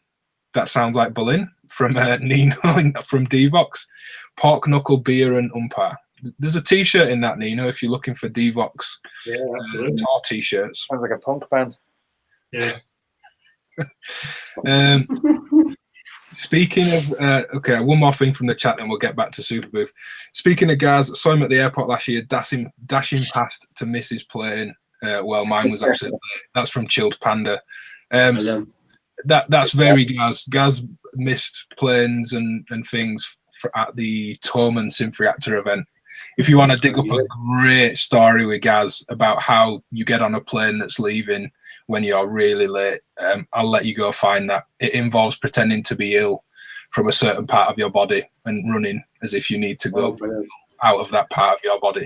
That sounds like Berlin from Nino from Devox. Pork knuckle, beer, and umpire. There's a T-shirt in that, Nino, if you're looking for Devox tour T-shirts. Sounds like a punk band. Yeah. Speaking of, okay, one more thing from the chat, then we'll get back to Superbooth. Speaking of Gaz, saw him at the airport last year, dashing past to miss his plane. Well, mine was actually late. That's from Chilled Panda. That's very Gaz. Gaz missed planes and things at the Toman Synth Reactor event. If you want to dig up a great story with Gaz about how you get on a plane that's leaving when you're really late, I'll let you go find that. It involves pretending to be ill from a certain part of your body and running as if you need to go out of that part of your body.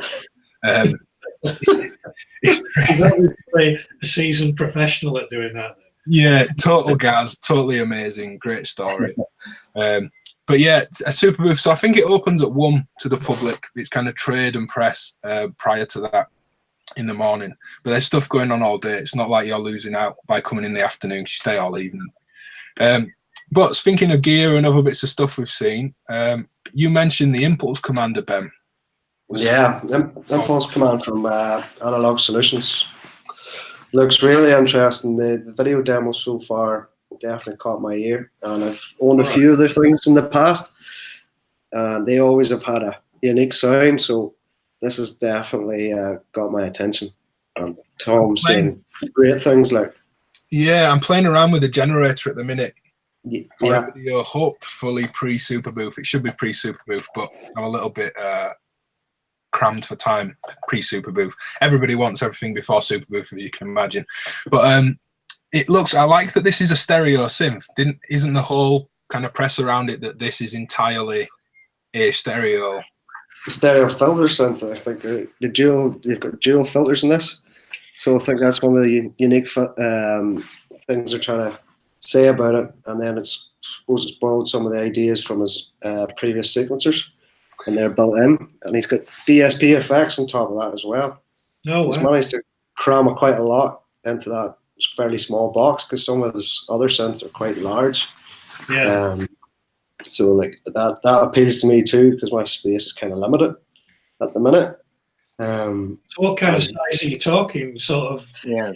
Is that a seasoned professional at doing that then? Yeah, total gas, totally amazing, great story. But yeah, a Superbooth. So I think it opens at 1 to the public. It's kind of trade and press prior to that in the morning. But there's stuff going on all day. It's not like you're losing out by coming in the afternoon. You stay all evening. But thinking of gear and other bits of stuff we've seen, you mentioned the Impulse Commander, Ben. Yeah, Impulse Command from Analog Solutions. Looks really interesting. The video demo so far definitely caught my ear, and I've owned a few of their things in the past, and they always have had a unique sound, so this has definitely got my attention. And Tom's doing great things like. Yeah, I'm playing around with the generator at the minute. For Yeah. a video, hopefully pre-Superbooth. It should be pre-Superbooth, but I'm a little bit crammed for time pre-Superbooth. Everybody wants everything before Superbooth, as you can imagine. But it looks, I like that this is a stereo synth. Isn't the whole kind of press around it that this is entirely a stereo? Stereo filter synth. I think you've got dual filters in this, so I think that's one of the unique things they're trying to say about it. And then I suppose it's borrowed some of the ideas from his previous sequencers, and they're built in. And he's got DSP effects on top of that as well. Oh, wow. He's managed to cram quite a lot into that fairly small box, because some of his other synths are quite large. Yeah. So like that appeals to me too, because my space is kind of limited at the minute. So what kind of size are you talking? Sort of. Yeah.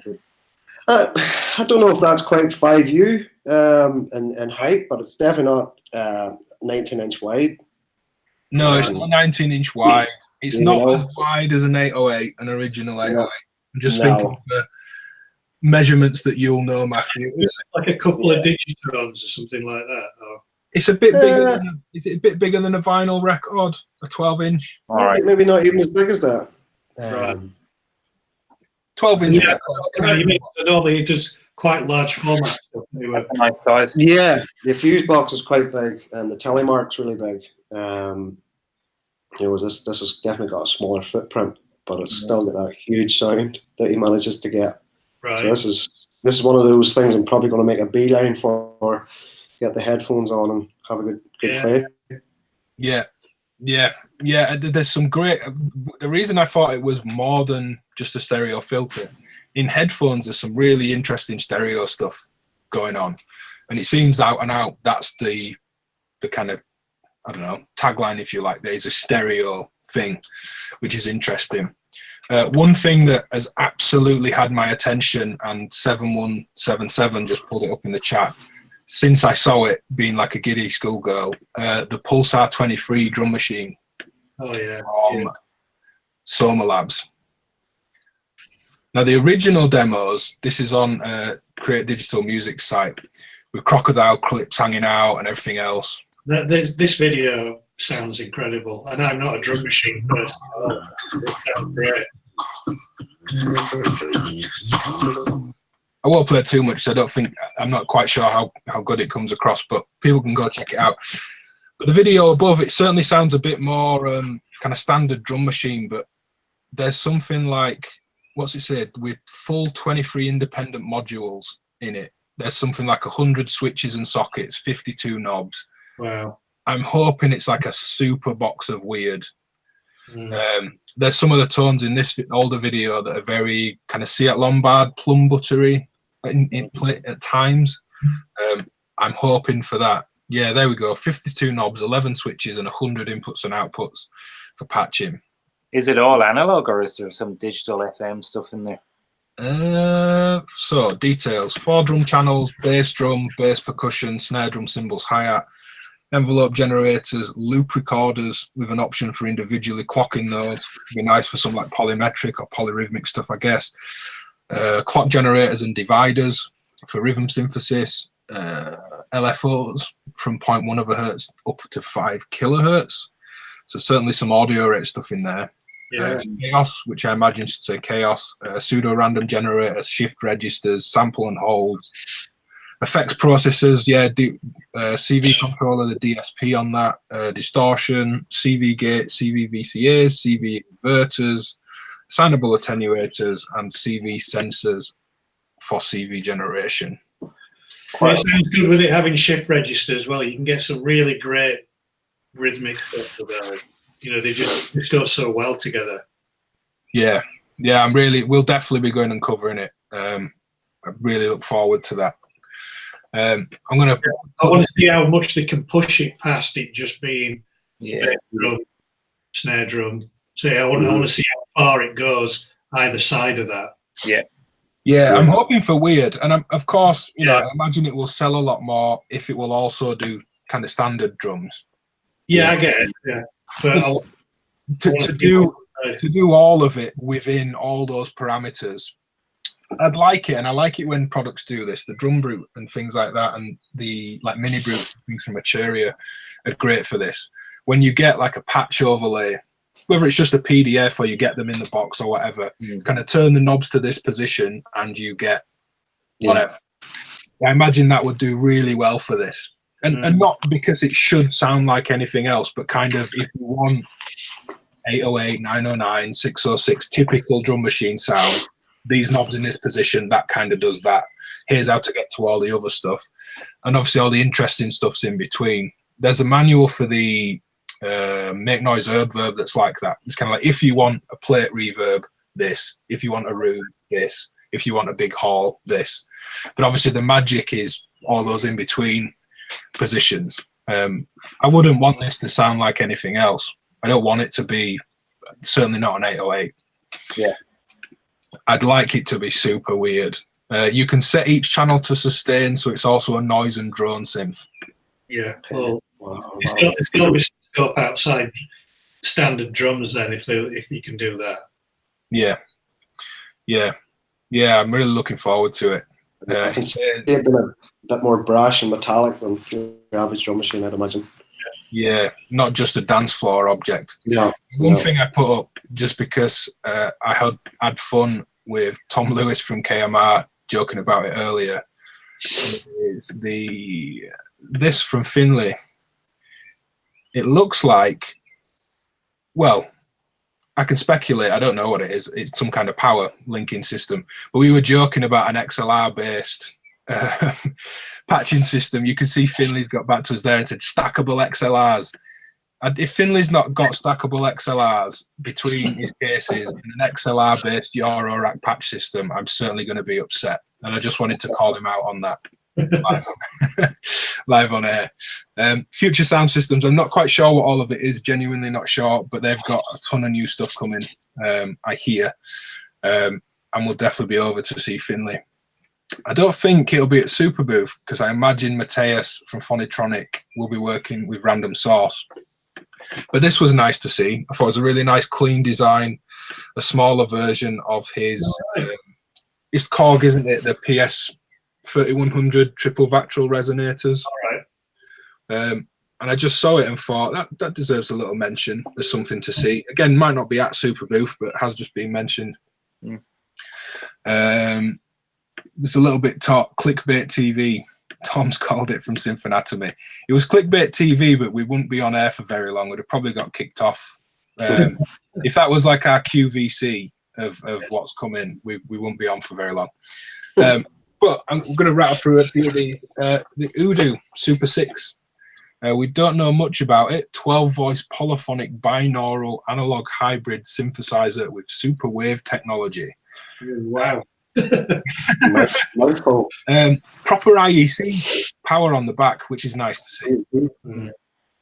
I don't know if that's quite 5U in height, but it's definitely not 19-inch wide. No, it's not 19-inch wide. It's not as wide as an 808, an original 808. I'm just thinking of the measurements that you'll know, Matthew. It's like a couple of digitrons or something like that. Or? It's a bit bigger. Is it a bit bigger than a vinyl record? A 12-inch? All right. Maybe not even as big as that. Right. 12-inch. Yeah, you mean normally it does quite large format stuff. Anyway. Nice size. Yeah, the fuse box is quite big, and the telemark's really big. This has definitely got a smaller footprint, but it's still got that huge sound that he manages to get. Right. So this is one of those things I'm probably going to make a beeline for. Get the headphones on and have a good play. Yeah. There's some great. The reason I thought it was more than just a stereo filter, in headphones, there's some really interesting stereo stuff going on, and it seems out and out that's the kind of, I don't know, tagline, if you like. There's a stereo thing, which is interesting. One thing that has absolutely had my attention, and 7177 just pulled it up in the chat, since I saw it, being like a giddy schoolgirl, the Pulsar 23 drum machine. Oh, yeah. From Soma Labs. Now, the original demos, this is on Create Digital Music site, with crocodile clips hanging out and everything else. This video sounds incredible, and I'm not a drum machine person. It sounds great. I won't play too much, so I'm not quite sure how good it comes across, but people can go check it out. But the video above, it certainly sounds a bit more kind of standard drum machine, but there's something like, what's it said, with full 23 independent modules in it. There's something like 100 switches and sockets, 52 knobs. Wow. I'm hoping it's like a super box of weird. There's some of the tones in this older video that are very kind of Seat Lombard, plum buttery in play at times. I'm hoping for that. Yeah, there we go. 52 knobs, 11 switches, and 100 inputs and outputs for patching. Is it all analog, or is there some digital FM stuff in there? So details: 4 drum channels, bass drum, bass percussion, snare drum, cymbals, hi-hat, envelope generators, loop recorders with an option for individually clocking those. It'd be nice for some like polymetric or polyrhythmic stuff, I guess. Clock generators and dividers for rhythm synthesis. LFOs from 0.1 of a hertz up to 5 kilohertz. So certainly some audio rate stuff in there. Yeah. Chaos, which I imagine should say chaos. Pseudo-random generators, shift registers, sample and hold. Effects processors, CV controller, the DSP on that, distortion, CV gate, CV VCAs, CV inverters, signable attenuators, and CV sensors for CV generation. It sounds good with it having shift register as well. You can get some really great rhythmic stuff about it. They just go so well together. Yeah, we'll definitely be going and covering it. I really look forward to that. I want to see how much they can push it past it just being drum, snare drum. So I want to see how far it goes either side of that. Yeah, I'm hoping for weird, and of course, I imagine it will sell a lot more if it will also do kind of standard drums. Yeah, I get it. Yeah, but to do all of it within all those parameters, I'd like it, and I like it when products do this. The drum brute and things like that, and the mini brutes, things from Maturia, are great for this. When you get like a patch overlay, whether it's just a PDF or you get them in the box or whatever, kind of turn the knobs to this position and you get whatever. I imagine that would do really well for this. And not because it should sound like anything else, but kind of if you want 808, 909, 606, typical drum machine sound, these knobs in this position, that kind of does that. Here's how to get to all the other stuff. And obviously all the interesting stuff's in between. There's a manual for the make noise herb verb that's like that. It's kind of like, if you want a plate reverb, this. If you want a room, this. If you want a big hall, this. But obviously the magic is all those in between positions. I wouldn't want this to sound like anything else. I don't want it to be, certainly not an 808. Yeah. I'd like it to be super weird. You can set each channel to sustain, so it's also a noise and drone synth. Yeah, well, it's got to scope outside standard drums then, if you can do that. Yeah. I'm really looking forward to it. I can see it being a bit more brash and metallic than your average drum machine, I'd imagine. Yeah, not just a dance floor object. No. One thing I put up, just because I had fun with Tom Lewis from KMR joking about it earlier, is this from Finley. It looks like, well, I can speculate. I don't know what it is. It's some kind of power linking system. But we were joking about an XLR-based patching system. You could see Finley's got back to us there and said stackable XLRs. If Finley's not got stackable XLRs between his cases and an XLR-based Euro rack patch system, I'm certainly going to be upset. And I just wanted to call him out on that live on air. Future sound systems, I'm not quite sure what all of it is, genuinely not sure, but they've got a ton of new stuff coming, I hear. And we'll definitely be over to see Finley. I don't think it'll be at Superbooth, because I imagine Mateus from Phonitronic will be working with Random Source. But this was nice to see. I thought it was a really nice, clean design, a smaller version of his it's Korg, isn't it? The PS 3100 triple Vactral resonators. All right. And I just saw it and thought that deserves a little mention. There's something to see. Again, might not be at Superbooth, but has just been mentioned. There's a little bit clickbait TV. Tom's called it from Symphonatomy. It was clickbait TV, but we wouldn't be on air for very long. We'd have probably got kicked off. If that was like our QVC of what's coming, we wouldn't be on for very long. But I'm going to rattle through a few of these. The Udo Super 6. We don't know much about it. 12-voice polyphonic binaural analog hybrid synthesizer with super wave technology. Wow. Proper IEC power on the back, which is nice to see.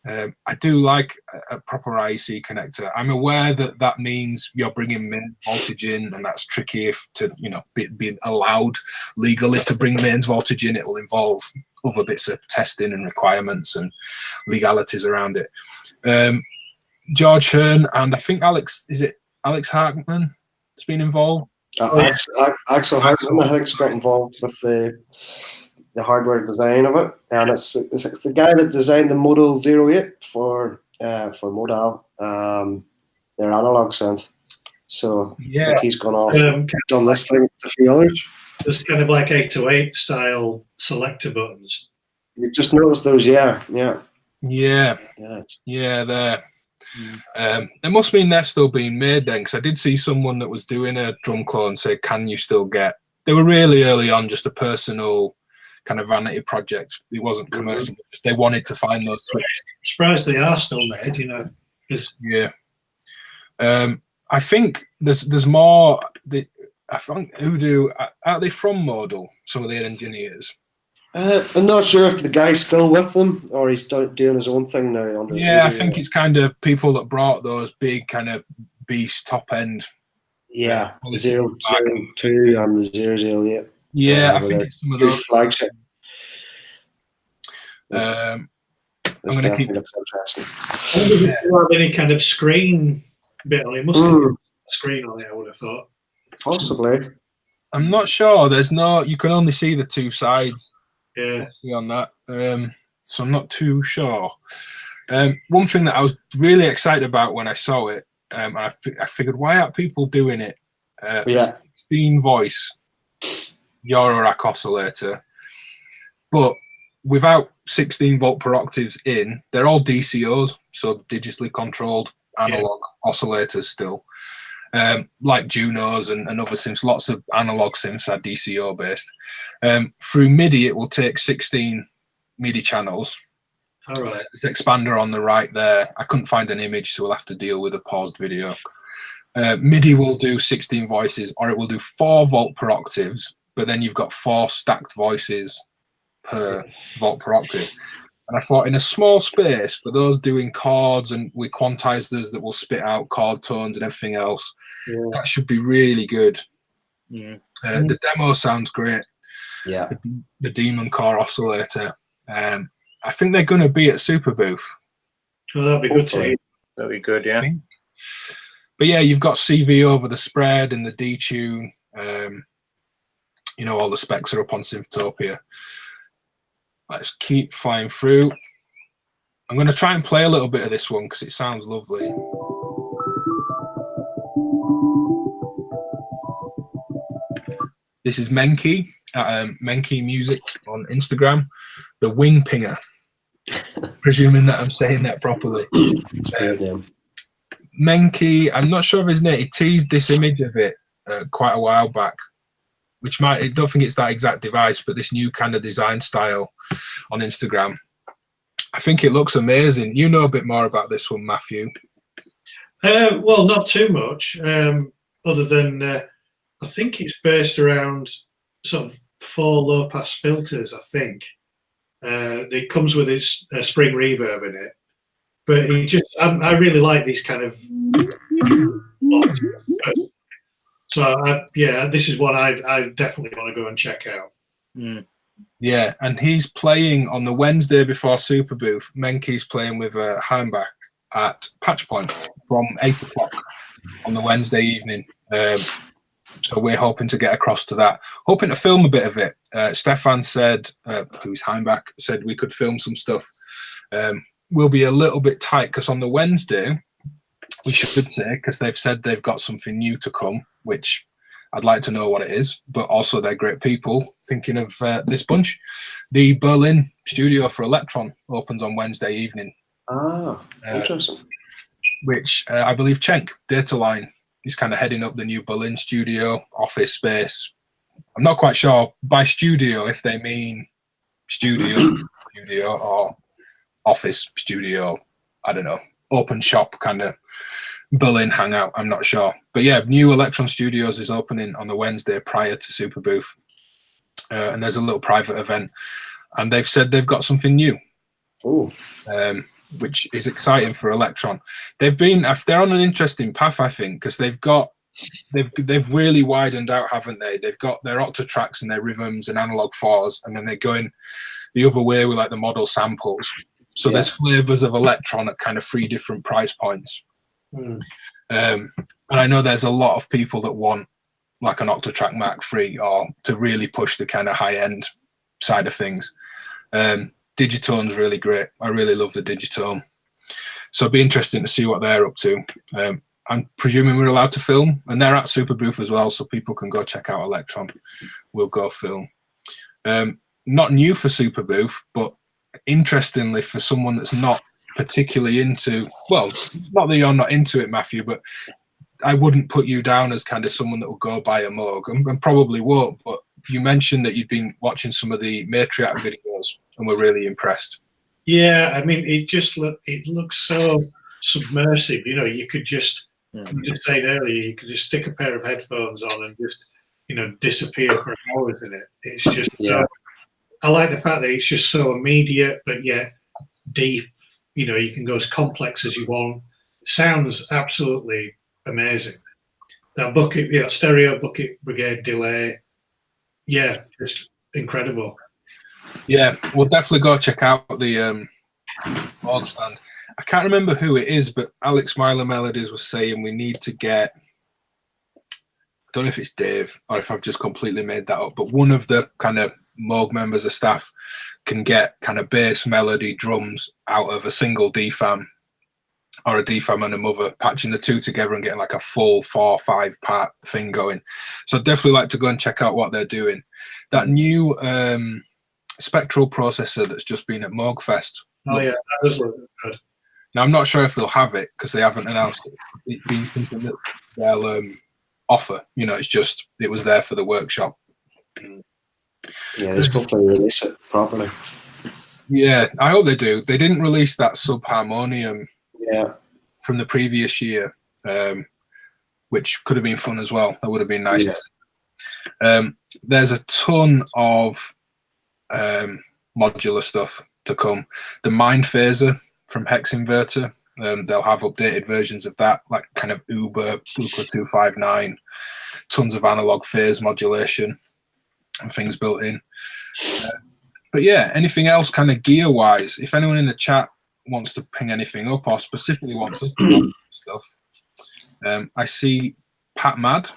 I do like a proper IEC connector. I'm aware that means you're bringing mains voltage in, and that's tricky if to be allowed legally to bring mains voltage in. It will involve other bits of testing and requirements and legalities around it. George Hearn and I think Alex Hartman has been involved. Axel Hartman, I think, got involved with the hardware design of it, and it's the guy that designed the Model 08 for Modal, their analog synth. So I think he's gone off done this thing with a few others. There's kind of like 808 style selector buttons. You just notice those, yeah. There. It must mean they're still being made then, because I did see someone that was doing a drum clone say, "Can you still get?" They were really early on, just a personal kind of vanity project. It wasn't commercial. Just they wanted to find those switches. I'm surprised they are still made, you know. Yeah. I think there's more. I think are they from Modal? Some of the engineers. I'm not sure if the guy's still with them or he's doing his own thing now. I think it's kind of people that brought those big kind of beast top end. Yeah, the 002 and the 008. Yeah, I think it's some of those flagship. I'm going to keep. Looks interesting. Does it have any kind of screen bit on it? Must have a screen on it, I would have thought. Possibly. I'm not sure. There's no. You can only see the two sides. Yeah. See on that. So I'm not too sure. One thing that I was really excited about when I saw it, I figured, why aren't people doing it? 16 voice Eurorack oscillator, but without 16 volt per octaves in. They're all DCOs, so digitally controlled analog oscillators still. Like Junos and other synths, lots of analog synths are DCO based. Through MIDI, it will take 16 MIDI channels. All right. There's expander on the right there. I couldn't find an image, so we'll have to deal with a paused video. MIDI will do 16 voices, or it will do 4 volt per octaves, but then you've got 4 stacked voices per volt per octave. And I thought, in a small space, for those doing chords and with quantizers that will spit out chord tones and everything else, that should be really good. Yeah. The demo sounds great. Yeah. The Demon Core oscillator. I think they're going to be at Superbooth. Oh, that'd be good too. That'd be good, yeah. But yeah, you've got CV over the spread and the detune. You know, all the specs are up on Synthtopia. Let's keep flying through. I'm going to try and play a little bit of this one because it sounds lovely. This is Menki at Menki Music on Instagram. The Wing Pinger. Presuming that I'm saying that properly. Menki, I'm not sure of his name. He teased this image of it quite a while back, which I don't think it's that exact device, but this new kind of design style on Instagram. I think it looks amazing. You know a bit more about this one, Matthew. Well, not too much, other than I think it's based around sort of 4 low-pass filters, I think. It comes with its spring reverb in it. But I really like these kind of blocks. So, this is one I definitely want to go and check out. Yeah, and he's playing on the Wednesday before Superbooth. Menki's playing with Heimbach at Patch Point from 8 o'clock on the Wednesday evening. So we're hoping to get across to that. Hoping to film a bit of it. Stefan said, who's Heimbach, said we could film some stuff. We'll be a little bit tight because on the Wednesday, we should say, because they've said they've got something new to come, which I'd like to know what it is, but also they're great people. Thinking of this bunch. The Berlin studio for Electron opens on Wednesday evening. Interesting. Which I believe Cenk, Data Line, is kind of heading up the new Berlin studio, office space. I'm not quite sure by studio if they mean studio or office studio. I don't know. Open shop kind of Berlin hangout. I'm not sure. But yeah, new Electron Studios is opening on the Wednesday prior to Superbooth. And there's a little private event. And they've said they've got something new. Which is exciting for Electron. They're on an interesting path, I think, because they've really widened out, haven't they? They've got their octatracks and their rhythms and analog fours, and then they're going the other way with like the model samples. So there's flavors of Electron at kind of 3 different price points. And I know there's a lot of people that want like an Octatrack Mark III or to really push the kind of high end side of things. Digitone's really great. I really love the Digitone. So it'll be interesting to see what they're up to. I'm presuming we're allowed to film, and they're at Superbooth as well, so people can go check out Electron. We'll go film. Not new for Superbooth, but interestingly, for someone that's not particularly into, well, not that you're not into it, Matthew, but I wouldn't put you down as kind of someone that will go buy a Moog, and probably won't, but you mentioned that you'd been watching some of the Matriarch videos and were really impressed. Yeah, I mean, it looks so submersive. You know, you could just, you just said earlier, you could just stick a pair of headphones on and just, you know, disappear for hours in it. It's just, I like the fact that it's just so immediate, but yet deep. You know, you can go as complex as you want. It sounds absolutely amazing. That bucket, yeah, stereo bucket brigade delay. Yeah, just incredible. Yeah, we'll definitely go check out the Moog stand. I can't remember who it is, but Alex Myler Melodies was saying we need to get, I don't know if it's Dave or if I've just completely made that up, but one of the kind of Moog members of staff can get kind of bass, melody, drums out of a single DFAM or a DFAM and a mother, patching the two together and getting like a full 4 or 5 part thing going. So I'd definitely like to go and check out what they're doing. That new Spectral processor that's just been at Moogfest. Oh yeah, that does look good. Now I'm not sure if they'll have it because they haven't announced it being something that they'll offer. You know, it was there for the workshop. Yeah, they're supposed to release it properly. Yeah, I hope they do. They didn't release that Subharmonium from the previous year, which could have been fun as well. That would have been nice to see. There's a ton of modular stuff to come. The Mind Phaser from Hex Inverter, they'll have updated versions of that, like kind of Uber 259, tons of analog phase modulation and things built in. But yeah, anything else kind of gear wise, if anyone in the chat wants to ping anything up or specifically wants us to do stuff, I see Pat Mad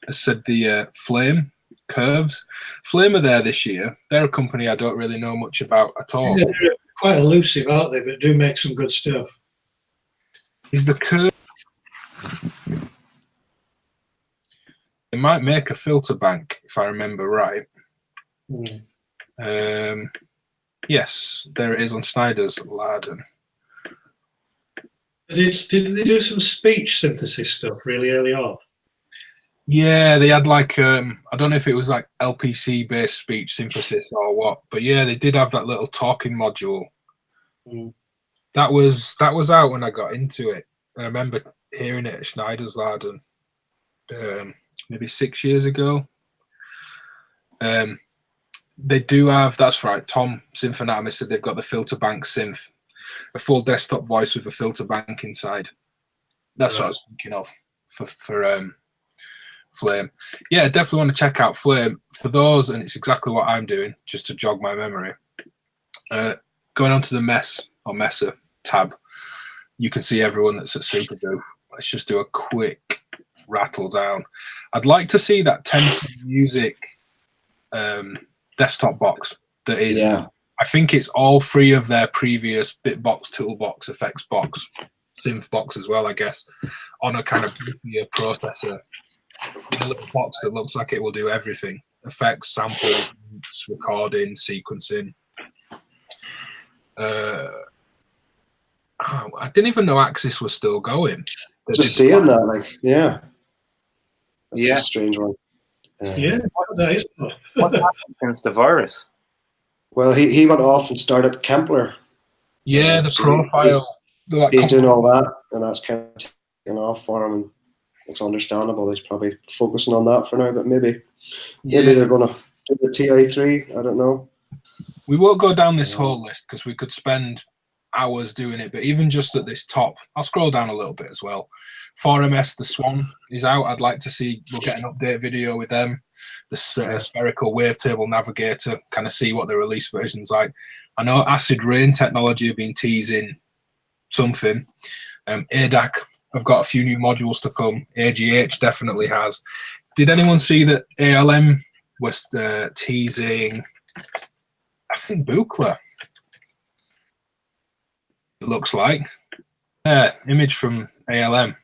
has said the Flame curves. Flame are there this year. They're a company I don't really know much about at all. Yeah, they're quite elusive, aren't they? But do make some good stuff. Is the curve? They might make a filter bank, if I remember right. Yes, there it is on Snyder's Laden. Did they do some speech synthesis stuff really early on? Yeah, they had like I don't know if it was like LPC based speech synthesis or what, but yeah, they did have that little talking module. That was out when I got into it. I remember hearing it at Schneider's Laden maybe 6 years ago. They do have, that's right, Tom Synphonatomist said they've got the filter bank synth, a full desktop voice with a filter bank inside. That's what I was thinking of for Flame. Yeah, definitely want to check out Flame. For those, and it's exactly what I'm doing, just to jog my memory. Going on to the Messer tab, you can see everyone that's at Superbooth. Let's just do a quick rattle down. I'd like to see that Tempo Music desktop box that is, I think it's all 3 of their previous Bitbox, Toolbox, Effects box, Synth box as well, I guess, on a kind of processor. In a little box that looks like it will do everything: effects, sampling, recording, sequencing. I didn't even know Axis was still going. Just seeing that, like, that's a strange one. That is. What happened since the virus? Well, he went off and started Kempler. Yeah, the profile. He's doing all that, and that's kind of taken off for him. And it's understandable. He's probably focusing on that for now, but maybe they're going to do the TI3. I don't know. We won't go down this whole list because we could spend hours doing it, but even just at this top, I'll scroll down a little bit as well. 4MS The Swan is out. I'd like to see, we'll get an update video with them. The spherical wavetable navigator, kind of see what the release version's like. I know Acid Rain Technology have been teasing something. ADAC, I've got a few new modules to come. AGH definitely has. Did anyone see that ALM was teasing, I think, Buchla? It looks like. Image from ALM.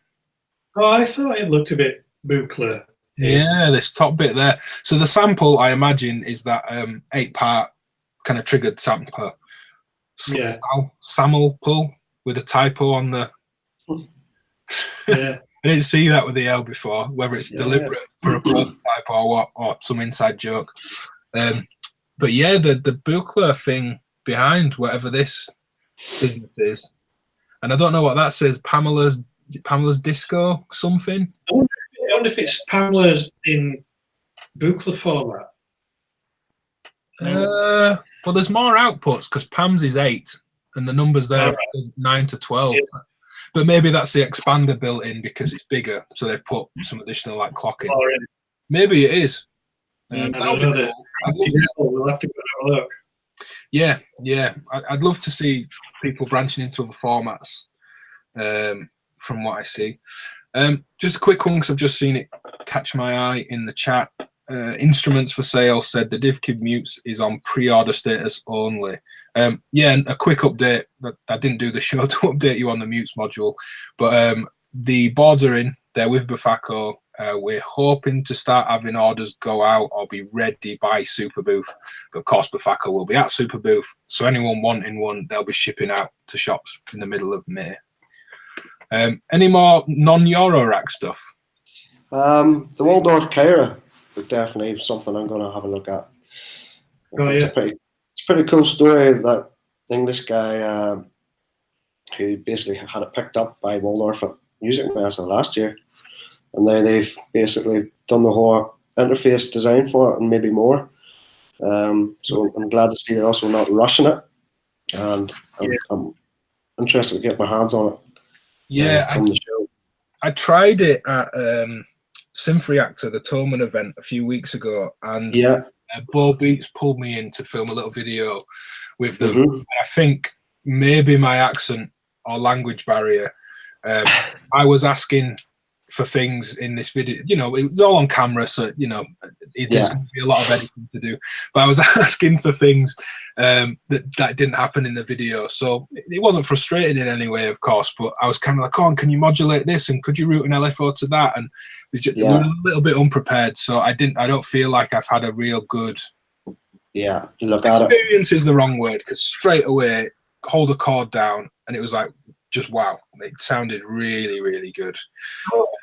Oh, I thought it looked a bit Buchla. Yeah, this top bit there. So the sample, I imagine, is that 8-part kind of triggered sampler. Yeah. Samel pull with a typo on the. Yeah. I didn't see that with the L before, whether it's deliberate for a prototype or what, or some inside joke. But yeah, the buchla thing behind whatever this business is, and I don't know what that says. Pamela's Disco something. I wonder if it's Pamela's in buchla format. Well, there's more outputs because Pam's is 8 and the numbers there are 9 to 12. Yeah. But maybe that's the expander built in because it's bigger, so they've put some additional like clocking. Oh, really? Maybe it is. I don't know. We'll have to go have a look. Yeah. I'd love to see people branching into other formats. From what I see, just a quick one because I've just seen it catch my eye in the chat. Instruments for sale said the DivKid Mutes is on pre-order status only. And a quick update. I didn't do the show to update you on the Mutes module, but the boards are in. They're with Bufacco. We're hoping to start having orders go out or be ready by Superbooth. But of course, Bufacco will be at Superbooth. So anyone wanting one, they'll be shipping out to shops in the middle of May. Any more non-Euro rack stuff? The Waldorf Kyra is definitely something I'm going to have a look at. It's a pretty cool story. That English guy who basically had it picked up by Waldorf at Music Messa last year, and now they've basically done the whole interface design for it and maybe more. So I'm glad to see they're also not rushing it, and I'm interested to get my hands on it. Yeah, I tried it at Synth Reactor, the Tolman event a few weeks ago, and Bo Beats pulled me in to film a little video with them. Mm-hmm. I think maybe my accent or language barrier. I was asking for things in this video, it was all on camera, so there's going to be a lot of editing to do. But I was asking for things that didn't happen in the video, so it wasn't frustrating in any way, of course. But I was kind of like, "Oh, can you modulate this? And could you route an LFO to that?" And we were a little bit unprepared, so I don't feel like I've had a real good look at experience. Is the wrong word, because straight away hold a chord down, and it was like, just wow, it sounded really, really good.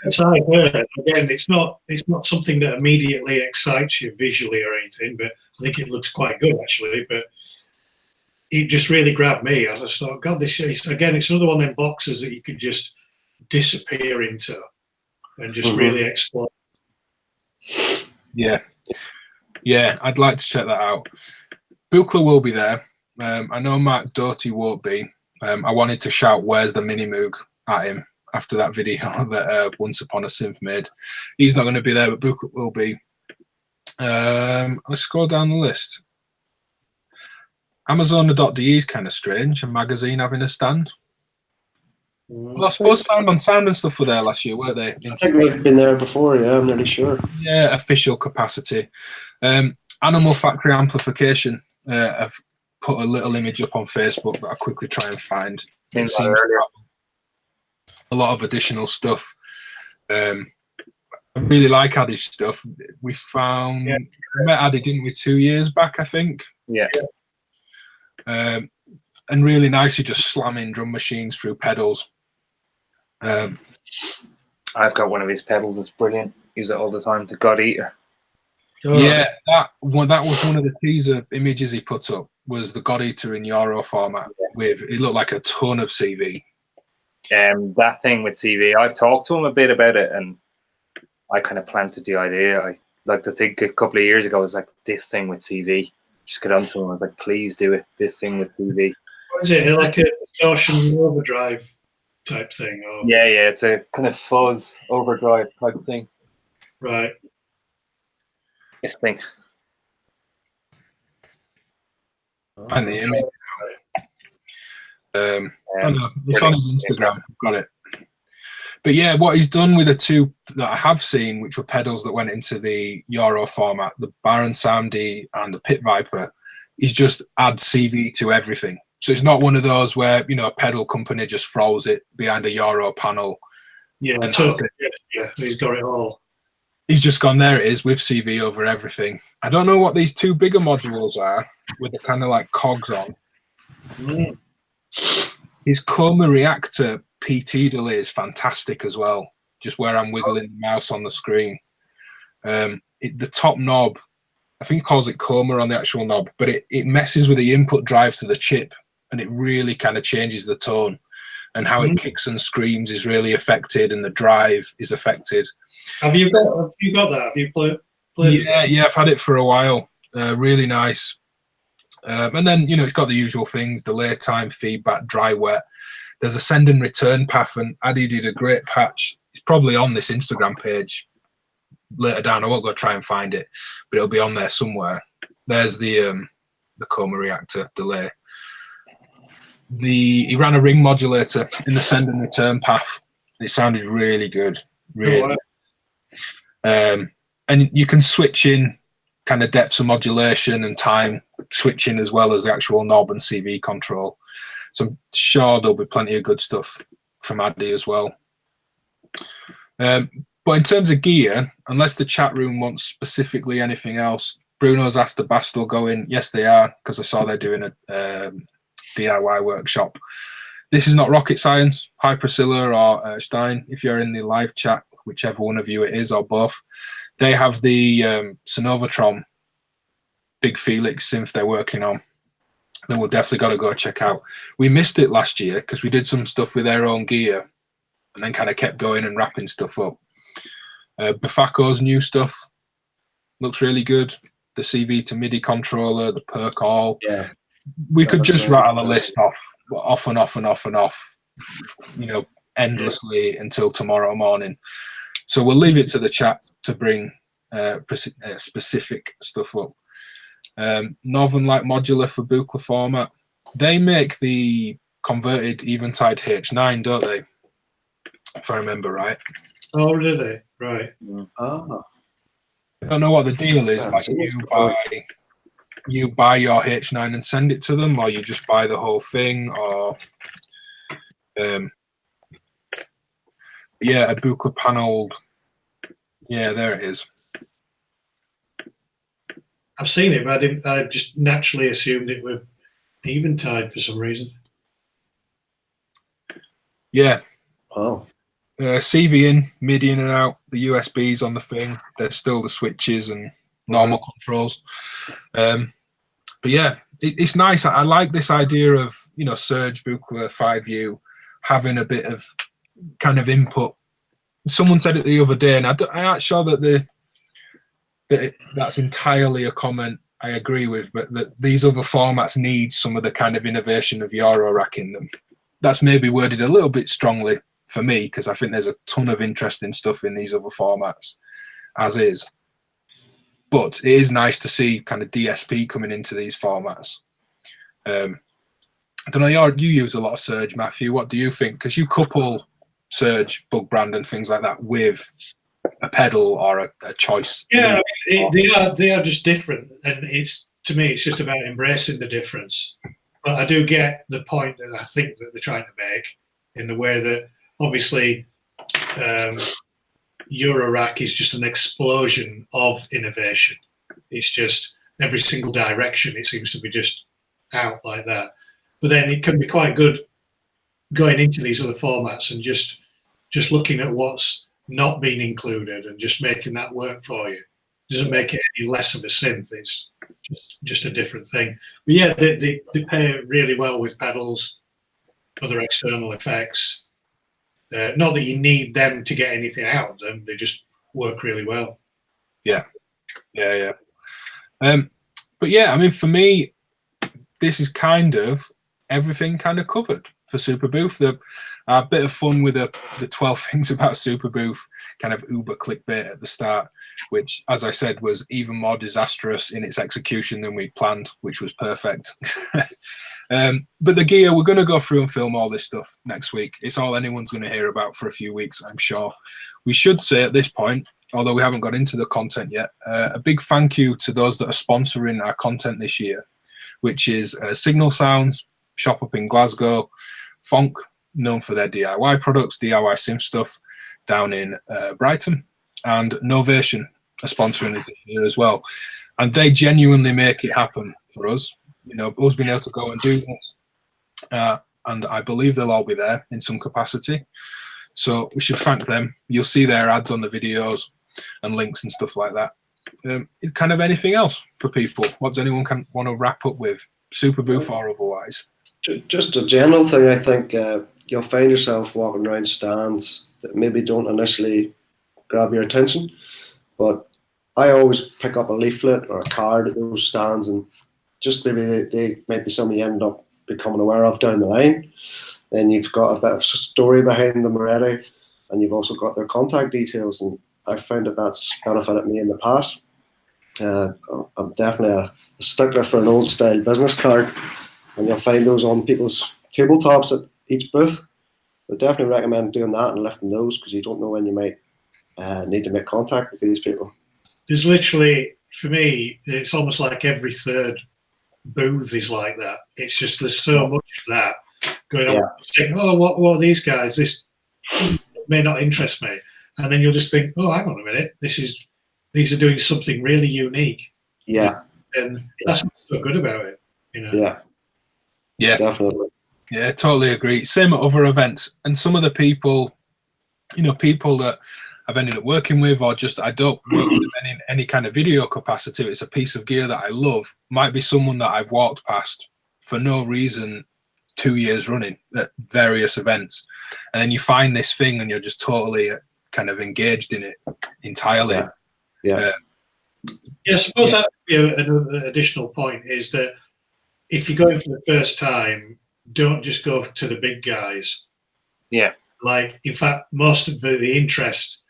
Again, it's not something that immediately excites you visually or anything, but I think it looks quite good actually. But it just really grabbed me. I just thought, God, this is, again, it's another one of them boxes that you could just disappear into and just really explore. Yeah, I'd like to check that out. Buchla will be there. I know Mark Doty won't be. I wanted to shout, "Where's the Mini Moog?" at him after that video that Once Upon a Synth made. He's not going to be there, but Buchla will be. Let's scroll down the list. Amazon.de is kind of strange. A magazine having a stand. Well, I suppose Sound and stuff were there last year, weren't they? I think they've been there before, I'm nearly sure. Yeah, official capacity. Animal Factory Amplification. I've put a little image up on Facebook that I'll quickly try and find. It seems a lot of additional stuff. I really like Addy's stuff. We met Addy, didn't we, 2 years back, I think? Yeah. And really nicely just slamming drum machines through pedals. I've got one of his pedals. It's brilliant. Use it all the time. The God Eater. Yeah, that was one of the teaser images he put up. Was the God Eater in Euro format with it looked like a ton of CV. That thing with CV, I've talked to him a bit about it, and I kind of planted the idea. I like to think a couple of years ago, I was like, this thing with CV. Just get onto him. I was like, please do it. This thing with CV. What is it, like a distortion overdrive type thing? Or? Yeah, it's a kind of fuzz overdrive type thing. Right. This thing. And the image. It's on his Instagram. I've got it. But yeah, what he's done with the two that I have seen, which were pedals that went into the Euro format, the Baron Soundy and the Pit Viper, he's just add CV to everything. So it's not one of those where, a pedal company just throws it behind a Euro panel. Yeah, totally. Yeah, he's got it all. He's just gone, there it is, with CV over everything. I don't know what these two bigger modules are with the kind of like cogs on. Mm. His Coma Reactor PT delay is fantastic as well. Just where I'm wiggling the mouse on the screen. The top knob, I think he calls it Coma on the actual knob, but it messes with the input drive to the chip, and it really kind of changes the tone. And how it kicks and screams is really affected, and the drive is affected. Have you got that? Have you played Yeah, I've had it for a while. Really nice. And then, it's got the usual things: delay time, feedback, dry wet. There's a send and return path, and Addy did a great patch. It's probably on this Instagram page later down. I won't go try and find it, but it'll be on there somewhere. There's the Coma Reactor delay. He ran a ring modulator in the send and return path. It sounded really good, really. And you can switch in kind of depths of modulation and time switching, as well as the actual knob and CV control. So I'm sure there'll be plenty of good stuff from Addy as well. But in terms of gear, unless the chat room wants specifically anything else, Bruno's asked the Bastel going. Yes, they are, because I saw they're doing a DIY workshop. This is not rocket science. Hi, Priscilla or Stein, if you're in the live chat, whichever one of you it is, or both. They have the Sonovatron Big Felix synth they're working on. Then we'll definitely got to go check out. We missed it last year because we did some stuff with their own gear and then kind of kept going and wrapping stuff up. Bafaco's new stuff looks really good. The CV to MIDI controller, the perk all. Yeah. We could just rattle a list off and off and off and off, endlessly until tomorrow morning. So we'll leave it to the chat to bring specific stuff up. Northern Light Modular for Buchla format. They make the converted Eventide H9, don't they? If I remember right. Oh, do they? Right. Ah. I don't know what the deal is. Like you buy your H9 and send it to them, or you just buy the whole thing, or a Buchla panelled. Yeah, there it is. I've seen it, but I just naturally assumed it were Eventide for some reason. Yeah. Oh. CV in, MIDI in and out, the USBs on the thing. There's still the switches and normal controls. But yeah, it's nice. I like this idea of, Surge, Buchla, 5U having a bit of kind of input. Someone said it the other day, and I'm not sure that that's entirely a comment I agree with, but that these other formats need some of the kind of innovation of Eurorack in them. That's maybe worded a little bit strongly for me, because I think there's a ton of interesting stuff in these other formats, as is. But it is nice to see kind of DSP coming into these formats. I don't know, you use a lot of Surge, Matthew. What do you think? Because you couple Surge, Bug Brand and things like that with a pedal or a choice. Yeah, they are just different, and to me it's just about embracing the difference. But I do get the point that I think that they're trying to make, in the way that obviously Eurorack is just an explosion of innovation. It's just every single direction it seems to be just out like that. But then it can be quite good going into these other formats and just looking at what's not being included and just making that work for you. It doesn't make it any less of a synth. It's just a different thing. But yeah, they pair really well with pedals, other external effects. Not that you need them to get anything out of them; they just work really well. Yeah. But yeah, I mean, for me, this is kind of everything kind of covered for Superbooth. A bit of fun with the 12 things about Superbooth, kind of uber clickbait at the start, which, as I said, was even more disastrous in its execution than we'd planned, which was perfect. But the gear, we're going to go through and film all this stuff next week. It's all anyone's going to hear about for a few weeks, I'm sure. We should say at this point, although we haven't got into the content yet, a big thank you to those that are sponsoring our content this year, which is Signal Sounds, shop up in Glasgow, Fonk, known for their DIY products, DIY synth stuff, down in Brighton, and Novation are sponsoring it here as well. And they genuinely make it happen for us. Us being able to go and do this and I believe they'll all be there in some capacity. So we should thank them. You'll see their ads on the videos and links and stuff like that. Kind of anything else for people? What does anyone want to wrap up with, Superbooth or otherwise? Just a general thing, I think you'll find yourself walking around stands that maybe don't initially grab your attention, but I always pick up a leaflet or a card at those stands, and just maybe they might be something you end up becoming aware of down the line. Then you've got a bit of story behind them already, and you've also got their contact details, and I've found that that's benefited me in the past. I'm definitely a stickler for an old style business card, and you'll find those on people's tabletops at each booth. I definitely recommend doing that and lifting those, because you don't know when you might need to make contact with these people. There's literally, for me, it's almost like every third booth is like that. It's just there's so much of that going on. Think, oh, what are these guys? This may not interest me, and then you'll just think, oh, hang on a minute, these are doing something really unique. Yeah, and that's what's so good about it. Yeah, definitely. Yeah, totally agree. Same at other events, and some of the people, people that I've ended up working with, or just I don't work with them in any kind of video capacity. It's a piece of gear that I love. Might be someone that I've walked past for no reason 2 years running at various events, and then you find this thing and you're just totally kind of engaged in it entirely. Yeah. I suppose that would be an additional point, is that if you're going for the first time, don't just go to the big guys. Yeah. Like, in fact, most of the interest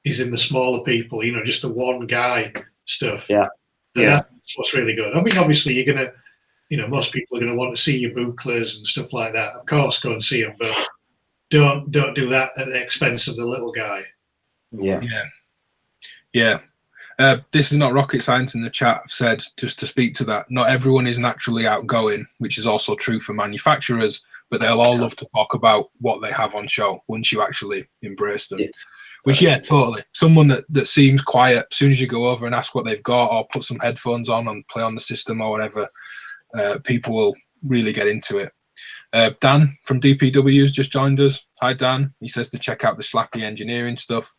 is in the smaller people, just the one guy stuff. Yeah. And that's what's really good. I mean, obviously, you're going to, most people are going to want to see your bouclers and stuff like that. Of course, go and see them, but don't do that at the expense of the little guy. Yeah. This is not rocket science. In the chat, I've said, just to speak to that, not everyone is naturally outgoing, which is also true for manufacturers, but they'll all love to talk about what they have on show once you actually embrace them. Which, totally. Someone that seems quiet, as soon as you go over and ask what they've got, or put some headphones on and play on the system or whatever, people will really get into it. Dan from DPW has just joined us. Hi, Dan. He says to check out the Slappy engineering stuff.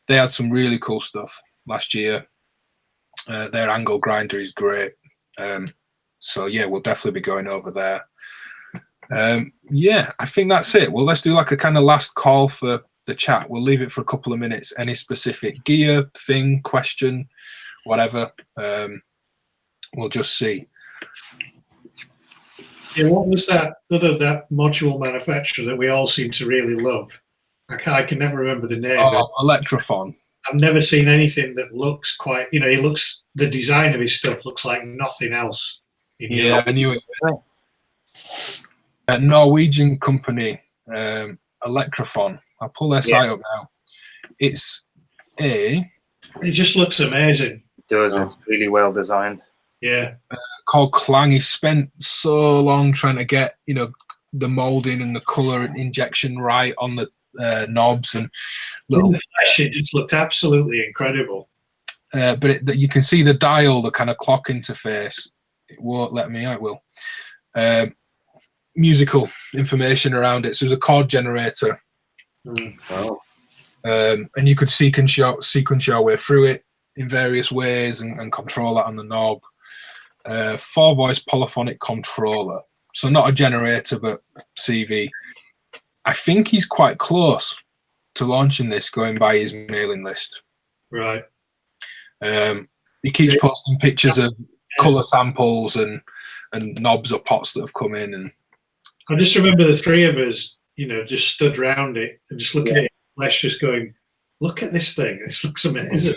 They had some really cool stuff last year. Their angle grinder is great. So we'll definitely be going over there. I think that's it. Well, let's do like a kind of last call for the chat. We'll leave it for a couple of minutes. Any specific gear, thing, question, whatever, we'll just see. Yeah, what was that module manufacturer that we all seem to really love? I can never remember the name. Electrophon. I've never seen anything that looks quite, the design of his stuff looks like nothing else. I knew it. A Norwegian company, Electrophon. I'll pull their site up now. It just looks amazing. It does. It's really well designed. Yeah. Called Clang. He spent so long trying to get, the molding and the color injection right on the knobs and little. In the flesh, it just looked absolutely incredible. But you can see the dial, the kind of clock interface. It won't let me. I will. Musical information around it. So there's a chord generator. Wow. And you could sequence your way through it in various ways and control that on the knob. 4-voice polyphonic controller. So not a generator, but CV. I think he's quite close to launching this, going by his mailing list. Right. He keeps posting pictures of colour samples and knobs or pots that have come in. And I just remember the three of us, just stood around it and just looking at it, flesh, just going, look at this thing. This looks amazing.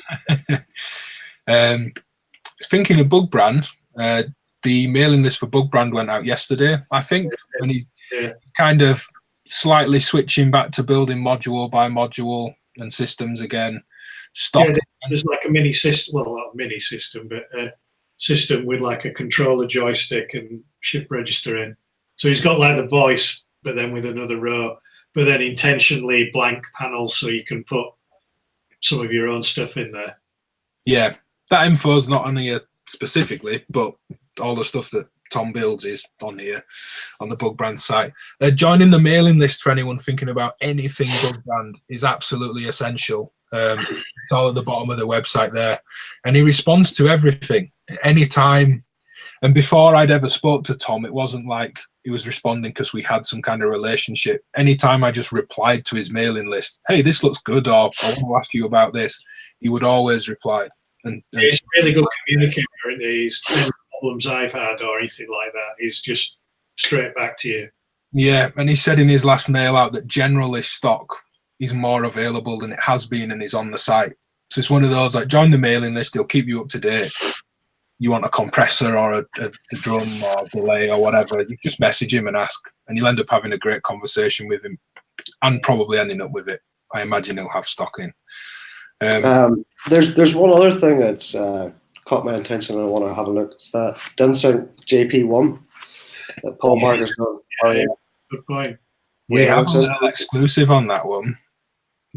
Thinking of Bug Brand, the mailing list for Bug Brand went out yesterday, I think, and he kind of slightly switching back to building module by module and systems again. There's like a mini system, well, not a mini system, but a system with like a controller joystick and shift register in. So he's got like the voice, but then with another row, but then intentionally blank panels so you can put some of your own stuff in there. Yeah, that info is not on here specifically, but all the stuff that Tom builds is on here on the Bug Brand site. Joining the mailing list for anyone thinking about anything Bug Brand is absolutely essential. It's all at the bottom of the website there, and he responds to everything anytime. And before I'd ever spoke to Tom, it wasn't like he was responding because we had some kind of relationship. Anytime I just replied to his mailing list, hey, this looks good, or I want to ask you about this, he would always reply. And he's a really good communicator, isn't he? He's any problems I've had or anything like that, he's just straight back to you. Yeah, and he said in his last mail out that generally stock is more available than it has been and is on the site. So it's one of those, like, join the mailing list, he'll keep you up to date. You want a compressor or a drum or delay or whatever, you just message him and ask, and you'll end up having a great conversation with him and probably ending up with it. I imagine he'll have stock in. There's one other thing that's caught my attention and I want to have a look. It's that DivKid JP1 that Paul Barker's done. Yeah, good point. We have a little exclusive on that one.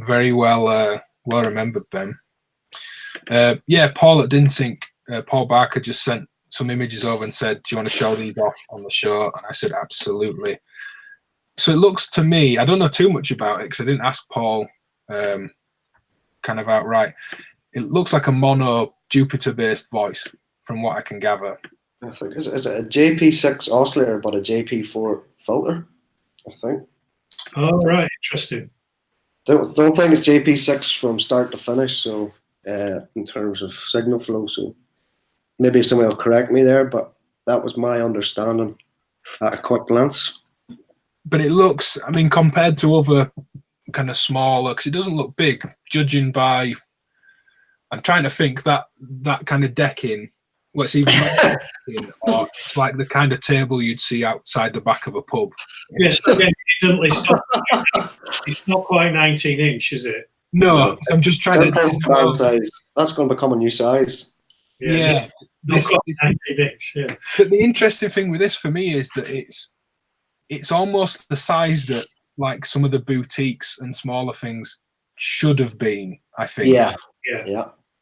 Very well remembered, Ben. Paul at DivKid, Paul Barker just sent some images over and said, do you want to show these off on the show? And I said, absolutely. So it looks to me, I don't know too much about it because I didn't ask Paul kind of outright. It looks like a mono Jupiter-based voice from what I can gather. I think is it a JP6 oscillator but a JP4 filter? I think. Oh, right, interesting. Don't think it's JP6 from start to finish. So in terms of signal flow, so maybe somebody will correct me there, but that was my understanding at a quick glance. But it looks, I mean, compared to other kind of smaller, because it doesn't look big, judging by, I'm trying to think that kind of decking, well, it's even more decking, or it's like the kind of table you'd see outside the back of a pub. Yes, again, it's not quite 19-inch, is it? No, I'm just trying to. Size. That's going to become a new size. Yeah. Not quite 19-inch, yeah. But the interesting thing with this for me is that it's almost the size that like some of the boutiques and smaller things should have been, I think. Yeah.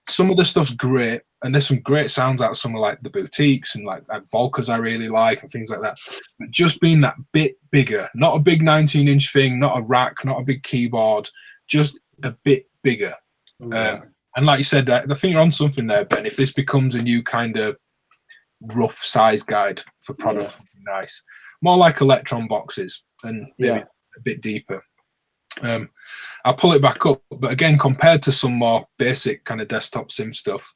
Some of the stuff's great, and there's some great sounds out of some of like the boutiques and like Volkers I really like and things like that. But just being that bit bigger, not a big 19-inch thing, not a rack, not a big keyboard, just a bit bigger. And like you said, I think you're on something there, Ben. If this becomes a new kind of rough size guide for products, would be nice. More like Electron boxes and maybe a bit deeper. I'll pull it back up, but again, compared to some more basic kind of desktop sim stuff,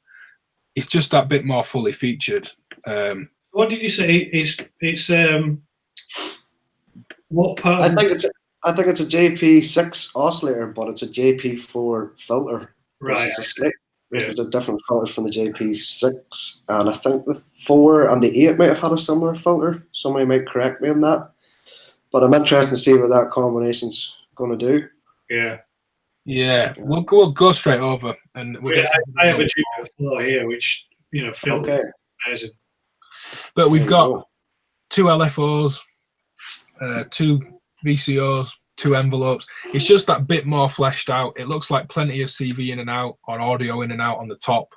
it's just that bit more fully featured. What did you say? It's what part? I think it's a JP6 oscillator, but it's a JP4 filter. Right. Which is a different filter from the JP6, and I think the 4 and the 8 might have had a similar filter. Somebody might correct me on that, but I'm interested to see what that combination's going to do. Yeah, we'll go straight over, and I have a Jupiter here, which filter amazing. But we've got 2 LFOs, 2 VCOs, 2 envelopes. It's just that bit more fleshed out. It looks like plenty of CV in and out, or audio in and out on the top.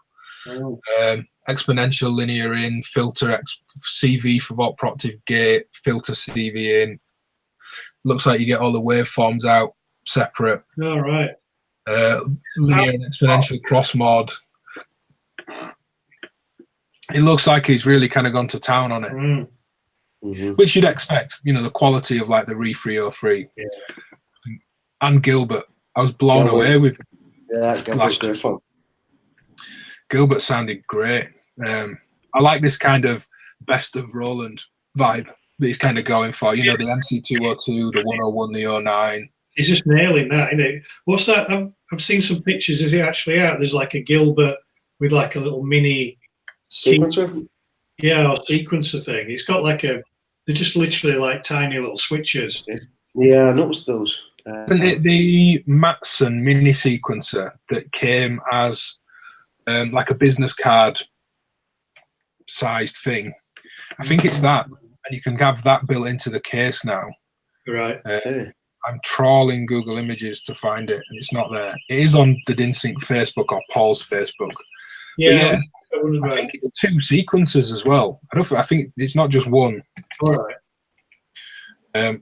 Exponential linear in, filter CV for operative gate, filter CV in. Looks like you get all the waveforms out separate. All right. Linear and exponential cross mod. It looks like he's really kind of gone to town on it. Which you'd expect, the quality of like the Re 303 and Gilbert. I was blown away with. Yeah, Gilbert's great fun. Gilbert sounded great. I like this kind of best of Roland vibe that he's kind of going for. The MC202, the 101, the 09. He's just nailing that, isn't it? What's that? I've seen some pictures. Is it actually out? There's like a Gilbert with like a little mini sequencer. Yeah, or sequencer thing. It's got like they're just literally like tiny little switches. Yeah, I noticed those. Isn't it the Matson mini sequencer that came as like a business card sized thing? I think it's that, and you can have that built into the case now. Right. I'm trawling Google Images to find it, and it's not there. It is on the DivKid Facebook or Paul's Facebook. Yeah, I think it's 2 sequences as well. I think it's not just one. All right.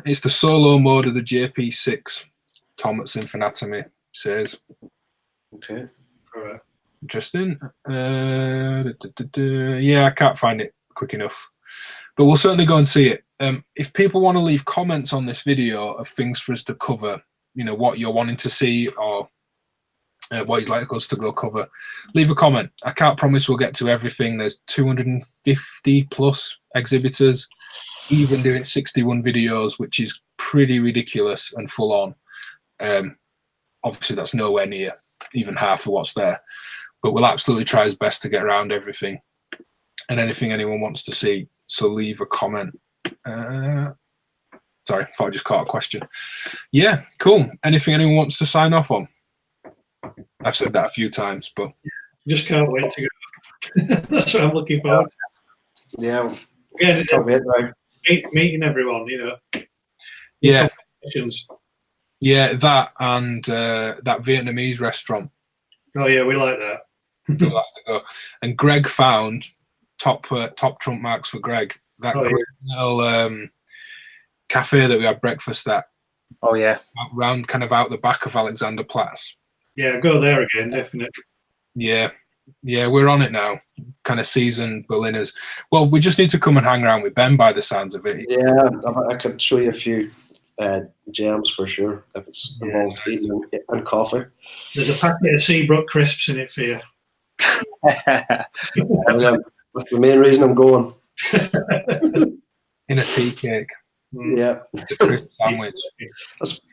It's the solo mode of the JP6. Tom at Symphonatomy says. Okay. All right. Interesting. Yeah, I can't find it quick enough, but we'll certainly go and see it. If people want to leave comments on this video of things for us to cover, what you're wanting to see or what you'd like us to go cover, leave a comment. I can't promise we'll get to everything. There's 250 plus exhibitors, even doing 61 videos, which is pretty ridiculous and full on. Obviously, that's nowhere near even half of what's there, but we'll absolutely try his best to get around everything and anything anyone wants to see. So leave a comment. Sorry, I thought I just caught a question. Yeah, cool. Anything anyone wants to sign off on? I've said that a few times, but just can't wait to go. That's what I'm looking forward to. Yeah, Can't wait, right? Meeting everyone, Yeah. Yeah, that and that Vietnamese restaurant. Oh yeah, we like that. We'll have to go. And Greg found top trump marks for Greg. That little cafe that we had breakfast at. Oh yeah. Round kind of out the back of Alexanderplatz. Yeah, go there again, definitely. Yeah, we're on it now. Kind of seasoned Berliners. Well, we just need to come and hang around with Ben by the sounds of it. Yeah, I could show you a few jams for sure if it's involved eating and coffee. There's a packet of Seabrook crisps in it for you. That's the main reason I'm going. In a tea cake. Yeah. The crisp sandwich.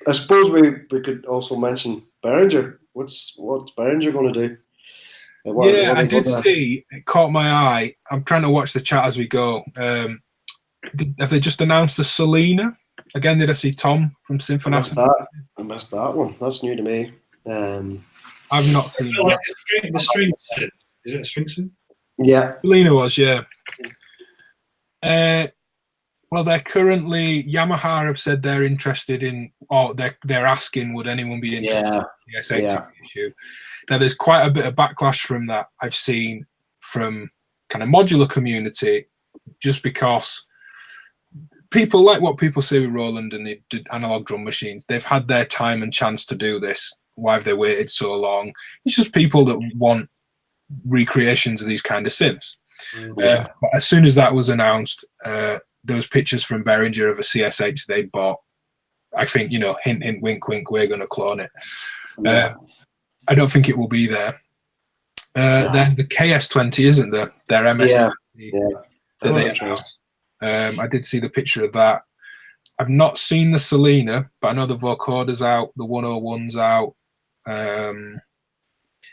I suppose we could also mention Behringer. What's Behringer going to do? I did see. It caught my eye. I'm trying to watch the chat as we go. Have they just announced the Selena? Again, did I see Tom from Symphonatomy? I missed that one. That's new to me. I've not seen like the string set. Is it a string set? Yeah. Selena was, yeah. Well, they're currently, Yamaha have said they're interested in, or they're asking, would anyone be interested in the S80 issue? Now, there's quite a bit of backlash from that I've seen from kind of modular community, just because people like what people say with Roland and the analog drum machines. They've had their time and chance to do this. Why have they waited so long? It's just people that want recreations of these kind of sims. But as soon as that was announced, there was pictures from Behringer of a CSH they bought. I think, hint, hint, wink, wink, we're going to clone it. I don't think it will be there. There's the KS20, isn't there? Their MS20 that they announced. I did see the picture of that. I've not seen the Selena, but I know the vocoder's out, the 101's out.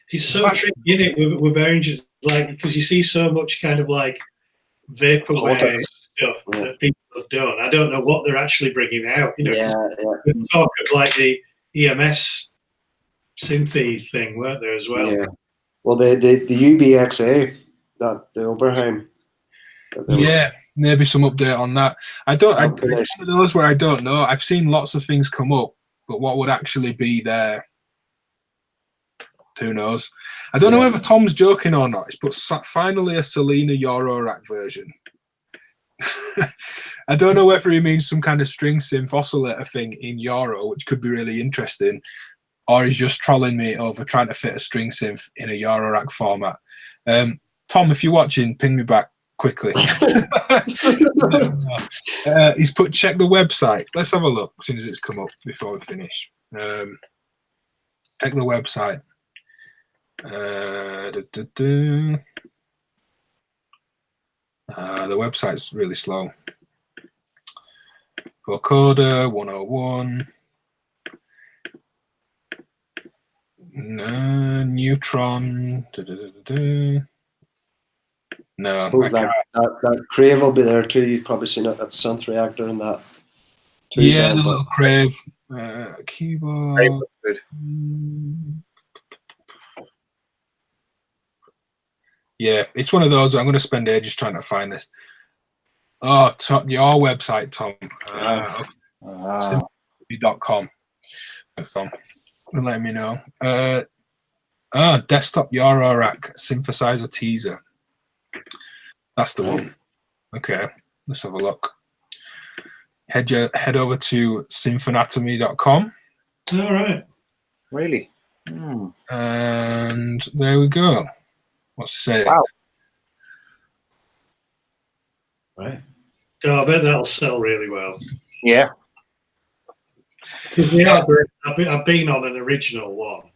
He's so tricky, isn't it, with Behringer, because you see so much kind of vaporware stuff that people have done. I don't know what they're actually bringing out. We talk of the EMS synthy thing, weren't there as well? Yeah. Well, the UBXA, the Oberheim. Yeah, maybe some update on that. It's one of those where I don't know. I've seen lots of things come up, but what would actually be there? Who knows? I don't know whether Tom's joking or not. He's put finally a Selena Eurorack version. I don't know whether he means some kind of string synth oscillator thing in Euro, which could be really interesting, or he's just trolling me over trying to fit a string synth in a Eurorack format. Tom, if you're watching, ping me back quickly. He's put check the website. Let's have a look as soon as it's come up before we finish. Check the website. The website's really slow. Vocoder 101. Neutron. No, I suppose that Crave will be there too. You've probably seen it at Synth Reactor and that. Yeah, the little Crave keyboard. Crave looks good. Yeah, it's one of those. I'm going to spend ages trying to find this. Oh, your website, Tom. Simply.com. Thanks, Tom. Let me know. Desktop Eurorack synthesizer teaser. That's the one. Okay, let's have a look. Head over to symphanatomy.com. All right. Really? And there we go. What's it say? Wow. Right. Oh, I bet that'll sell really well. Yeah. Yeah, I've been on an original one,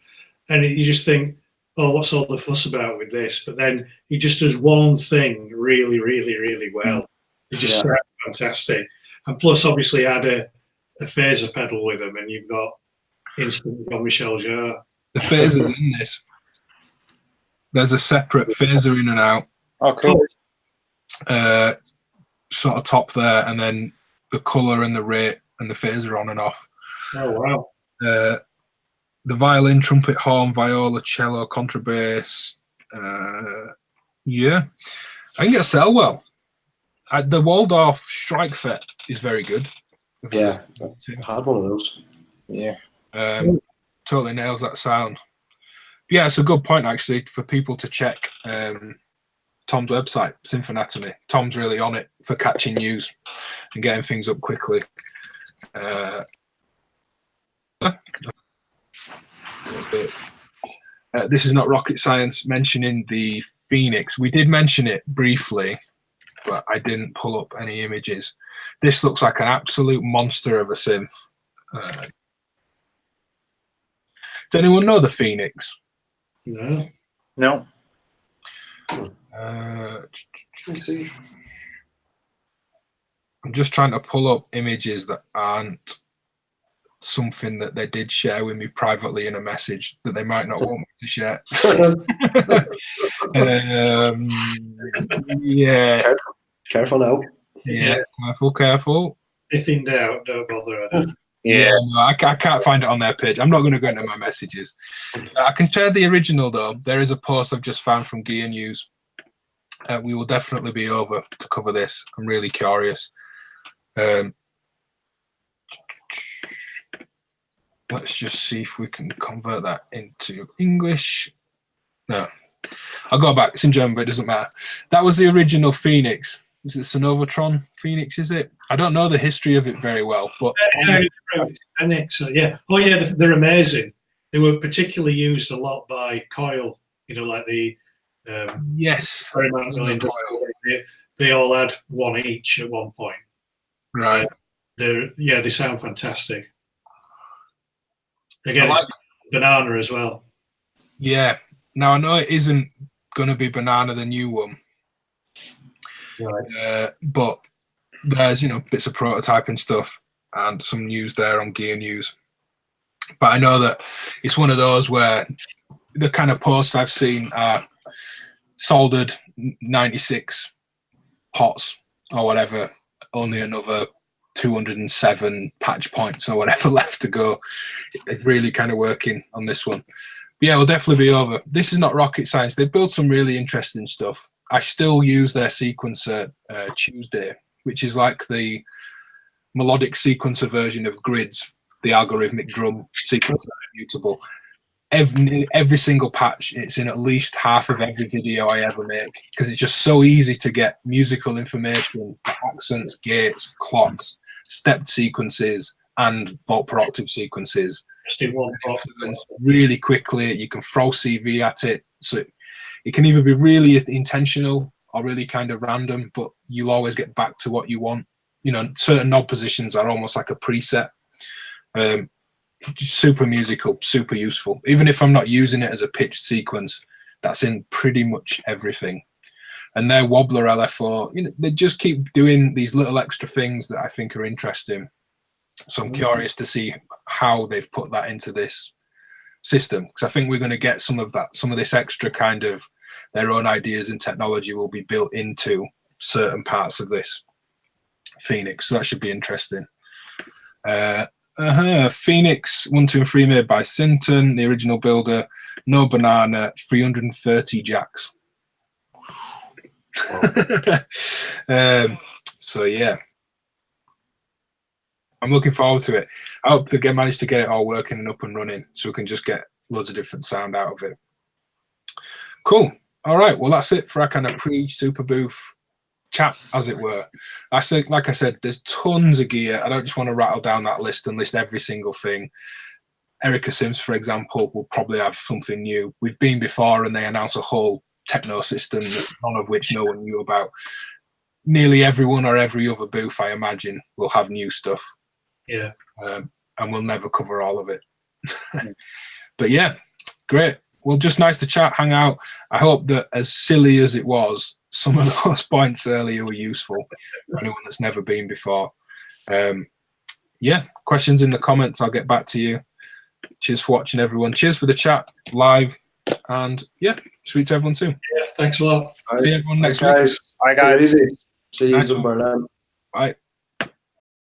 and you just think, oh, what's all the fuss about with this? But then he just does one thing really, really, really well. It just sounds fantastic. And plus, obviously, add a phaser pedal with them, and you've got instant Jean-Michel Jarre. The phaser's in this. There's a separate phaser in and out. Oh, cool. Sort of top there, and then the colour and the rate and the phaser on and off. Oh, wow. The violin, trumpet, horn, viola, cello, contrabass. Yeah, I think it'll sell well. The Waldorf Strike Fet is very good. Yeah, I had one of those. Yeah. Totally nails that sound. But yeah, it's a good point actually for people to check Tom's website, Symphanatomy. Tom's really on it for catching news and getting things up quickly. This is not rocket science mentioning the Phoenix. We did mention it briefly, but I didn't pull up any images. This looks like an absolute monster of a synth. Does anyone know the Phoenix? No. No. I'm just trying to pull up images that aren't something that they did share with me privately in a message that they might not want me to share. Yeah. Careful now. Yeah, careful. If in doubt, don't bother. Yeah, no, I can't find it on their page. I'm not going to go into my messages. I can share the original, though. There is a post I've just found from Gear News. We will definitely be over to cover this. I'm really curious. Let's just see if we can convert that into English. No, I'll go back. It's in German, but it doesn't matter. That was the original Phoenix. Is it Sonovatron Phoenix, is it? I don't know the history of it very well, but... Phoenix, yeah. Oh, yeah, they're amazing. They were particularly used a lot by Coil, like the... yes. They all had one each at one point. Right. They sound fantastic. Again, like Banana as well. Yeah. Now, I know it isn't going to be Banana, the new one. Right. But there's, bits of prototyping stuff and some news there on Gear News. But I know that it's one of those where the kind of posts I've seen are soldered 96 pots or whatever, only another 207 patch points or whatever left to go. It's really kind of working on this one. But yeah, we'll definitely be over. This is not rocket science. They've built some really interesting stuff. I still use their sequencer Tuesday, which is like the melodic sequencer version of Grids, the algorithmic drum sequencer, mutable. Every single patch, it's in at least half of every video I ever make because it's just so easy to get musical information, accents, gates, clocks, stepped sequences, and volt per octave sequences. Really quickly, you can throw CV at it. So it can either be really intentional or really kind of random, but you'll always get back to what you want. Certain knob positions are almost like a preset. Just super musical, super useful. Even if I'm not using it as a pitched sequence, that's in pretty much everything. And their Wobbler LFO, they just keep doing these little extra things that I think are interesting. So I'm curious to see how they've put that into this system, because I think we're going to get some of this extra kind of their own ideas and technology will be built into certain parts of this Phoenix. So that should be interesting. Phoenix 1, 2, and 3 made by Sinton, the original builder. No Banana, 330 jacks. So yeah, I'm looking forward to it. I hope they manage to get it all working and up and running so we can just get loads of different sound out of it. Cool. All right. Well, that's it for our kind of pre-Superbooth chat, as it were. Like I said, there's tons of gear. I don't just want to rattle down that list and list every single thing. Erica Sims, for example, will probably have something new. We've been before and they announced a whole techno system, none of which no one knew about. Nearly everyone or every other booth, I imagine, will have new stuff. Yeah. And we'll never cover all of it. But yeah, great. Well, just nice to chat, hang out. I hope that as silly as it was, some of those points earlier were useful for anyone that's never been before. Yeah, questions in the comments. I'll get back to you. Cheers for watching, everyone. Cheers for the chat live. And yeah, speak to everyone soon. Yeah, thanks a lot. See everyone next week. Guys. Bye, guys. Easy. See you in Berlin. Bye.